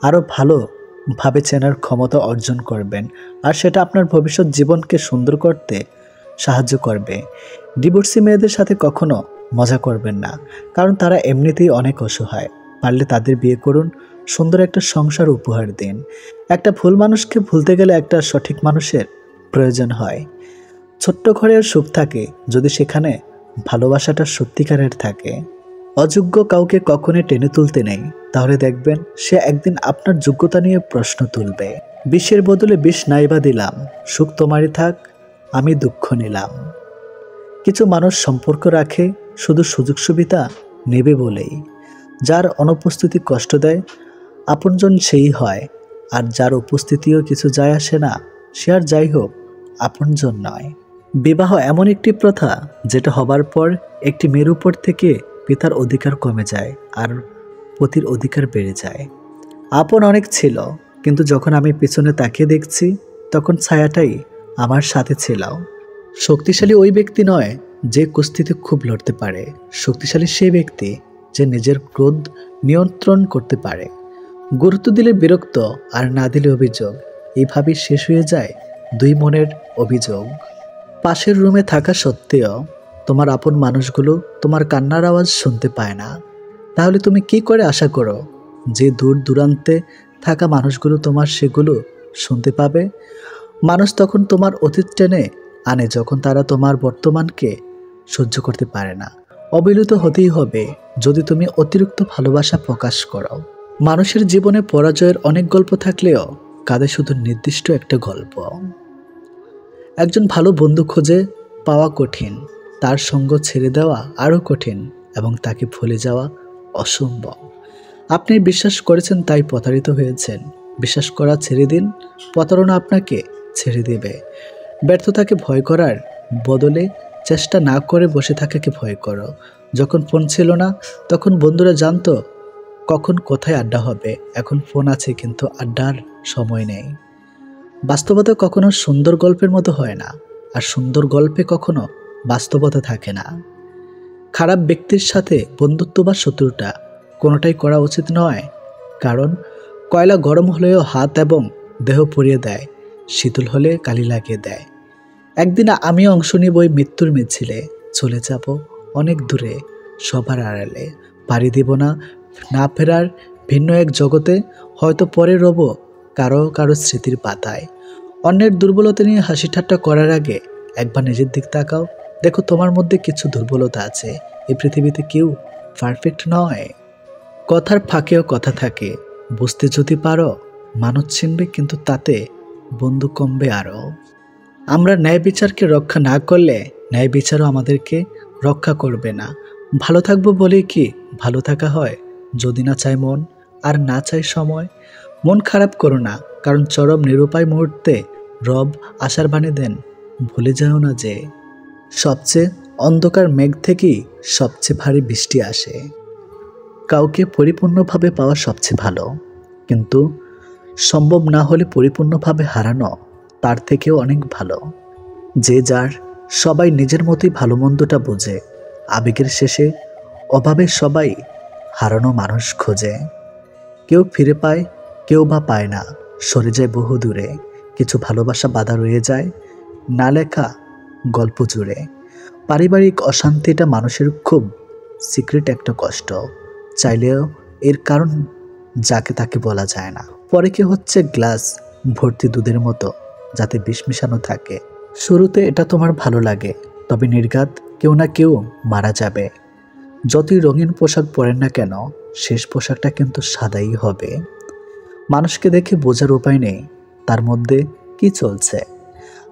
আরও ভালোভাবে চেনার ক্ষমতা অর্জন করবেন, আর সেটা আপনার ভবিষ্যৎ জীবনকে সুন্দর করতে সাহায্য করবে। ডিভোর্সি মেয়েদের সাথে কখনো মজা করবেন না, কারণ তারা এমনিতেই অনেক অসহায়। পারলে তাদের বিয়ে করুন, সুন্দর একটা সংসার উপহার দিন। একটা ভুল মানুষকে ভুলতে গেলে একটা সঠিক মানুষের প্রয়োজন হয়। ছোট্ট ঘরের সুখ থাকে যদি সেখানে ভালোবাসাটা সত্যিকারের থাকে। অযোগ্য কাউকে কখনোই টেনে তুলতে নেই, তাহলে দেখবেন সে একদিন আপনার যোগ্যতা নিয়ে প্রশ্ন তুলবে। বিষের বদলে বিষ নাইবা দিলাম, সুখ তোমারই থাক, আমি দুঃখ নিলাম। কিছু মানুষ সম্পর্ক রাখে শুধু সুযোগ সুবিধা নেবে বলেই। যার অনুপস্থিতি কষ্ট দেয় আপনজন সেই হয়, আর যার উপস্থিতিও কিছু যায় আসে না সে আর যাই হোক আপনজন নয়। বিবাহ এমন একটি প্রথা যেটা হবার পর একটি মেয়ের উপর থেকে পিতার অধিকার কমে যায় আর পতির অধিকার বেড়ে যায়। আপন অনেক ছিল, কিন্তু যখন আমি পিছনে তাকিয়ে দেখছি তখন ছায়াটাই আমার সাথে ছিল। শক্তিশালী ওই ব্যক্তি নয় যে কুস্তিতে খুব লড়তে পারে, শক্তিশালী সেই ব্যক্তি যে নিজের ক্রোধ নিয়ন্ত্রণ করতে পারে। গুরুত্ব দিলে বিরক্ত, আর না দিলে অভিযোগ, এইভাবেই শেষ হয়ে যায় দুই মনের অভিযোগ। পাশের রুমে থাকা সত্ত্বেও তোমার আপন মানুষগুলো তোমার কান্নার আওয়াজ শুনতে পায় না। তাহলে তুমি কি করে আশা করো যে দূর দূরান্তে থাকা মানুষগুলো তোমার সেগুলো শুনতে পাবে? মানুষ তখন তোমার অতীত টেনে আনে যখন তারা তোমার বর্তমানকে সহ্য করতে পারে না। অবিরত হতেই হবে যদি তুমি অতিরিক্ত ভালোবাসা প্রকাশ করো। মানুষের জীবনে পরাজয়ের অনেক গল্প থাকলেও কাঁধে শুধু নির্দিষ্ট একটা গল্প। একজন ভালো বন্ধু খুঁজে পাওয়া কঠিন, তার সঙ্গ ছেড়ে দেওয়া আরও কঠিন, এবং তাকে ভুলে যাওয়া অসম্ভব। আপনি বিশ্বাস করেছেন তাই প্রতারিত হয়েছেন। বিশ্বাস করা ছেড়ে দিন, প্রতারণা আপনাকে ছেড়ে দেবে। ব্যর্থতাকে ভয় করার বদলে চেষ্টা না করে বসে থাকাকে ভয় করো। যখন ফোন ছিল না তখন বন্ধুরা জানতো কখন কোথায় আড্ডা হবে। এখন ফোন আছে কিন্তু আড্ডার সময় নেই। বাস্তবতা কখনো সুন্দর গল্পের মতো হয় না, আর সুন্দর গল্পে কখনো বাস্তবতা থাকে না। খারাপ ব্যক্তির সাথে বন্ধুত্ব বা শত্রুতা কোনোটাই করা উচিত নয়, কারণ কয়লা গরম হলেও হাত এবং দেহ পুড়িয়ে দেয়, শীতল হলে কালি লাগিয়ে দেয়। একদিন আমিও অংশ নিব ওই মৃত্যুর মিছিলে। চলে যাব অনেক দূরে, সবার আড়ালে। পাড়ি দিব না না ফেরার ভিন্ন এক জগতে। হয়তো পরে রব কারো কারো স্মৃতির পাতায়। অন্যের দুর্বলতা নিয়ে হাসি ঠাট্টা করার আগে একবার নিজের দিক তাকাও। দেখো তোমার মধ্যে কিছু দুর্বলতা আছে। এই পৃথিবীতে কেউ পারফেক্ট নয়। কথার ফাঁকেও কথা থাকে, বুঝতে যদি পারো মানুষ চিনবে, কিন্তু তাতে বন্ধু কমবে আরও। আমরা ন্যায় বিচারকে রক্ষা না করলে ন্যায় বিচারও আমাদেরকে রক্ষা করবে না। ভালো থাকবো বলেই কি ভালো থাকা হয়? যদি না চায় মন, আর না চায় সময়। মন খারাপ করো না, কারণ চরম নিরুপায় মুহূর্তে রব আশার বাণী দেন। ভুলে যাও না যে সবচেয়ে অন্ধকার মেঘ থেকেই সবচেয়ে ভারী বৃষ্টি আসে। কাউকে পরিপূর্ণভাবে পাওয়া সবচেয়ে ভালো, কিন্তু সম্ভব না হলে পরিপূর্ণভাবে হারানো তার থেকেও অনেক ভালো। যে যার, সবাই নিজের মতোই ভালো মন্দটা বোঝে। আবেগের শেষে অভাবে সবাই হারানো মানুষ খোঁজে। কেউ ফিরে পায়, কেউ বা পায় না, সরে যায় বহু দূরে। কিছু ভালোবাসা বাধা রয়ে যায় না লেখা গল্প জুড়ে। পারিবারিক অশান্তিটা মানুষের খুব সিক্রেট একটা কষ্ট, চাইলেও এর কারণ যাকে তাকে বলা যায় না। পরে কি হচ্ছে গ্লাস ভর্তি দুধের মতো, যাতে বিষ মিশানো থাকে। শুরুতে এটা তোমার ভালো লাগে, তবে নির্ঘাত কেউ না কেউ মারা যাবে। যতই রঙিন পোশাক পরেন না কেন, শেষ পোশাকটা কিন্তু সাদাই হবে। মানুষকে দেখে বোঝার উপায় নেই তার মধ্যে কি চলছে।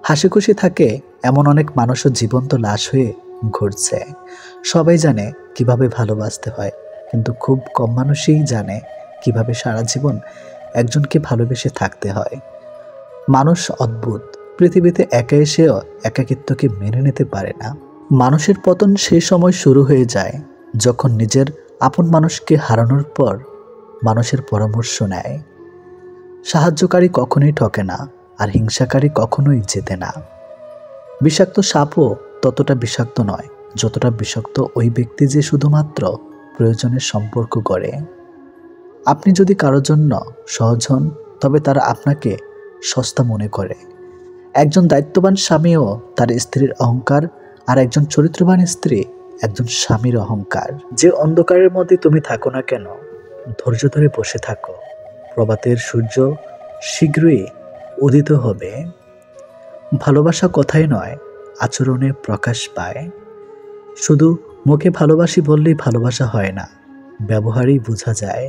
হাসি খুশি থাকে এমন অনেক মানুষও জীবন্ত লাশ হয়ে ঘুরছে। সবাই জানে কিভাবে ভালোবাসতে হয়, কিন্তু খুব কম মানুষই জানে কিভাবে সারা জীবন একজনকে ভালোবেসে থাকতে হয়। মানুষ অদ্ভুত, পৃথিবীতে একা এসেও একাকিত্বকে মেনে নিতে পারে না। মানুষের পতন সেই সময় শুরু হয়ে যায় যখন নিজের আপন মানুষকে হারানোর পর মানুষের পরামর্শ নেয়। সাহায্যকারী কখনোই ঠকে না, আর হিংসাকারী কখনোই জেতে না। বিষাক্ত সাপও ততটা বিষাক্ত নয় যতটা বিষাক্ত ওই ব্যক্তি যে শুধুমাত্র প্রয়োজনের সম্পর্ক গড়ে। আপনি যদি কারোর জন্য সহজ হন, তবে তারা আপনাকে সস্তা মনে করে। একজন দায়িত্ববান স্বামীও তার স্ত্রীর অহংকার, আর একজন চরিত্রবান স্ত্রী একজন স্বামীর অহংকার। যে অন্ধকারের মধ্যে তুমি থাকো না কেন, ধৈর্য ধরে বসে থাকো। প্রভাতের সূর্য শীঘ্রই উদিত হবে। ভালোবাসা কথাই নয়, আচরণে প্রকাশ পায়। শুধু মুখে ভালোবাসি বললেই ভালোবাসা হয় না, ব্যবহারেই বোঝা যায়।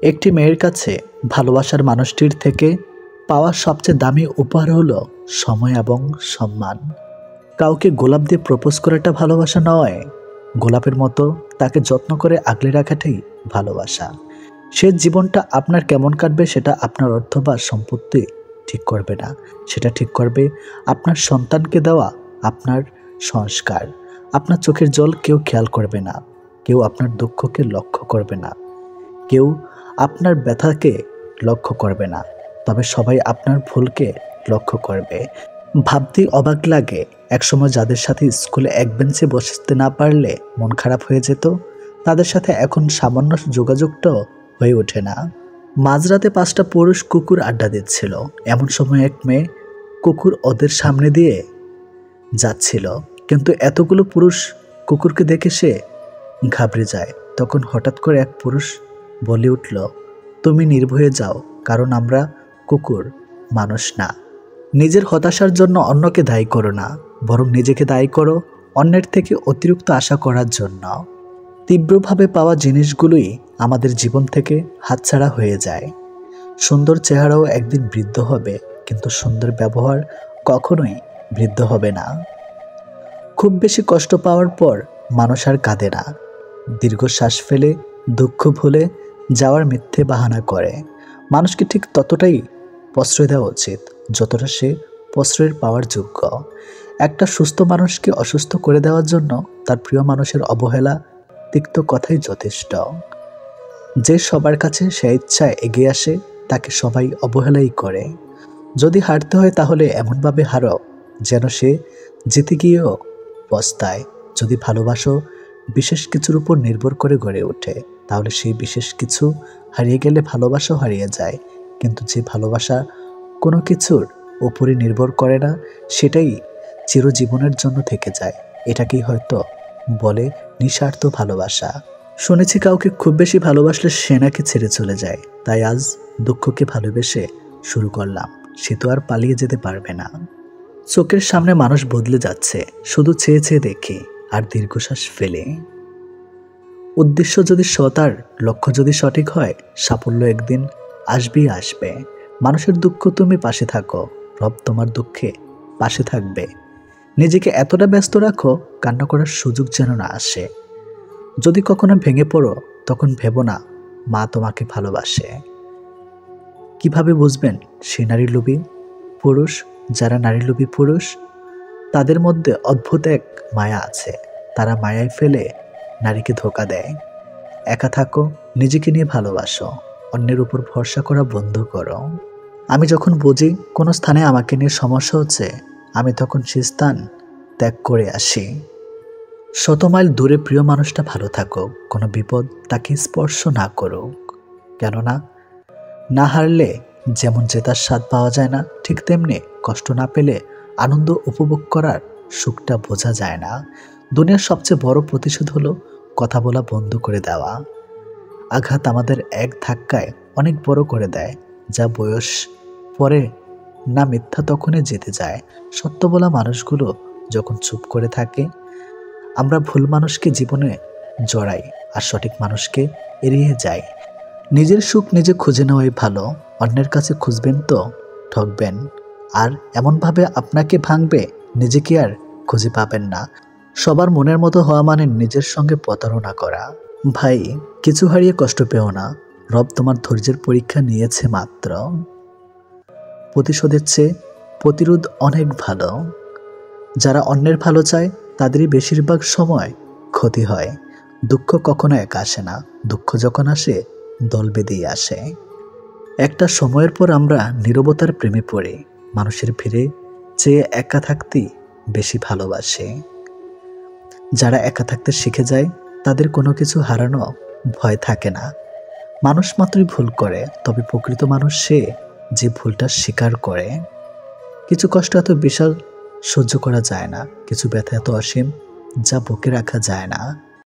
একটি মেয়ের কাছে ভালোবাসার মানুষটির থেকে পাওয়া সবচেয়ে দামি উপহার হলো সময় এবং সম্মান। কাউকে গোলাপ দিয়ে প্রপোজ করাটা ভালোবাসা নয়, গোলাপের মতো তাকে যত্ন করে আগলে রাখাটাই ভালোবাসা। সে জীবনটা আপনার কেমন কাটবে সেটা আপনার অর্থ বা সম্পত্তি ঠিক করবে না। সেটা ঠিক করবে আপনার সন্তানকে দেওয়া আপনার সংস্কার। আপনার চোখের জল কেউ খেয়াল করবে না, কেউ আপনার দুঃখকে লক্ষ্য করবে না, কেউ আপনার ব্যথাকে লক্ষ্য করবে না, তবে সবাই আপনার ভুলকে লক্ষ্য করবে। ভাবতেই অবাক লাগে একসময় যাদের সাথে স্কুলে এক বেঞ্চে বসতে না পারলে মন খারাপ হয়ে যেত, তাদের সাথে এখন সামান্য যোগাযোগটাও হয়ে ওঠে না। মাঝরাতে 5টা পুরুষ কুকুর আড্ডা দিচ্ছিল। এমন সময় এক মেয়ে কুকুর ওদের সামনে দিয়ে যাচ্ছিল, কিন্তু এতগুলো পুরুষ কুকুরকে দেখে সে ঘাবড়ে যায়। তখন হঠাৎ করে এক পুরুষ বলে উঠল, তুমি নির্ভয়ে যাও, কারণ আমরা কুকুর, মানুষ না। নিজের হতাশার জন্য অন্যকে দায়ী করো না, বরং নিজেকে দায়ী করো অন্যের থেকে অতিরিক্ত আশা করার জন্য। তীব্রভাবে পাওয়া জিনিসগুলোই আমাদের জীবন থেকে হাতছাড়া হয়ে যায়। সুন্দর চেহারাও একদিন বৃদ্ধ হবে, কিন্তু সুন্দর ব্যবহার কখনোই বৃদ্ধ হবে না। খুব বেশি কষ্ট পাওয়ার পর মানুষ আর কাঁদে না, দীর্ঘশ্বাস ফেলে দুঃখ ভুলে যাওয়ার মিথ্যে বাহানা করে। মানুষকে ঠিক ততটাই প্রশ্রয় দেওয়া উচিত যতটা সে প্রশ্রয়ের পাওয়ার যোগ্য। একটা সুস্থ মানুষকে অসুস্থ করে দেওয়ার জন্য তার প্রিয় মানুষের অবহেলা, তিক্ত কথাই যথেষ্ট। যে সবার কাছে সে ইচ্ছায় এগিয়ে আসে, তাকে সবাই অবহেলাই করে। যদি হারতে হয় তাহলে এমনভাবে হারো যেন সে জিতে গিয়েও পস্তায়। যদি ভালোবাসো বিশেষ কিছুর উপর নির্ভর করে গড়ে ওঠে, তাহলে সেই বিশেষ কিছু হারিয়ে গেলে ভালোবাসাও হারিয়ে যায়। কিন্তু যে ভালোবাসা কোনো কিছুর উপরে নির্ভর করে না, সেটাই চিরজীবনের জন্য থেকে যায়। এটাকেই হয়তো বলে নিঃস্বার্থ ভালোবাসা। শুনেছি কাউকে খুব বেশি ভালোবাসলে সে নাকি ছেড়ে চলে যায়। তাই আজ দুঃখকে ভালোবেসে শুরু করলাম। সে তো আর পালিয়ে যেতে পারবে না। চোখের সামনে মানুষ বদলে যাচ্ছে, শুধু চেয়ে চেয়ে দেখে আর দীর্ঘশ্বাস ফেলে। উদ্দেশ্য যদি সৎ আর লক্ষ্য যদি সঠিক হয়, সাফল্য একদিন আসবেই আসবে। মানুষের দুঃখ তুমি পাশে থাকো, রব তোমার দুঃখে পাশে থাকবে। নিজেকে এতটা ব্যস্ত রাখো কান্না করার সুযোগ যেন না আসে। যদি কখনো ভেঙে পড়ো, তখন ভেবো না মা তোমাকে ভালোবাসে। কিভাবে বুঝবেন সে নারী লোভী পুরুষ? যারা নারী লোভী পুরুষ, তাদের মধ্যে অদ্ভুত এক মায়া আছে। তারা মায়ায় ফেলে নারীকে ধোঁকা দেয়। একা থাকো, নিজেকে নিয়ে ভালোবাসো, অন্যের উপর ভরসা করা বন্ধ করো। আমি যখন বুঝি কোনো স্থানে আমাকে নিয়ে সমস্যা হচ্ছে, আমি তখন সে স্থান ত্যাগ করে আসি। 100 মাইল দূরে প্রিয় মানুষটা ভালো থাকুক, কোনো বিপদ তাকে স্পর্শ না করুক। কেননা না হারলে যেমন জেতার স্বাদ পাওয়া যায় না, ঠিক তেমনি কষ্ট না পেলে আনন্দ উপভোগ করার সুখটা বোঝা যায় না। দুনিয়ার সবচেয়ে বড় প্রতিশোধ হলো কথা বলা বন্ধ করে দেওয়া। আঘাত আমাদের এক ধাক্কায় অনেক বড় করে দেয়, যা বয়স পরে না মিথ্যা তখনই জিতে যায়। সত্য বলা মানুষগুলো যখন চুপ করে থাকে, আমরা ভুল মানুষকে জীবনে জড়াই আর সঠিক মানুষকে এড়িয়ে যাই। নিজের সুখ নিজে খুঁজে নেওয়াই ভালো। অন্যের কাছে খুঁজবেন তো ঠকবেন, আর এমনভাবে আপনাকে ভাঙবে নিজেকে আর খুঁজে পাবেন না। সবার মনের মতো হওয়া মানে নিজের সঙ্গে প্রতারণা করা। ভাই, কিছু হারিয়ে কষ্ট পেও না, রব তোমার ধৈর্যের পরীক্ষা নিয়েছে মাত্র। প্রতিশোধের চেয়ে প্রতিরোধ অনেক ভালো। যারা অন্যের ভালো চায় তাদেরই বেশিরভাগ সময় ক্ষতি হয়। দুঃখ কখনো একা আসে না, দুঃখ যখন আসে দল বেঁধেই আসে। একটা সময়ের পর আমরা নীরবতার প্রেমে পড়ে মানুষের ভিড়ে চেয়ে একা থাকতেই বেশি ভালোবাসে। যারা একা থাকতে শিখে যায় তাদের কোনো কিছু হারানো ভয় থাকে না। মানুষ মাত্রই ভুল করে, তবে প্রকৃত মানুষ সে যে ভুলটা স্বীকার করে। কিছু কষ্ট এত বিশাল সহ্য করা যায় না, কিছু ব্যথা এত অসীম যা বুকে রাখা যায় না।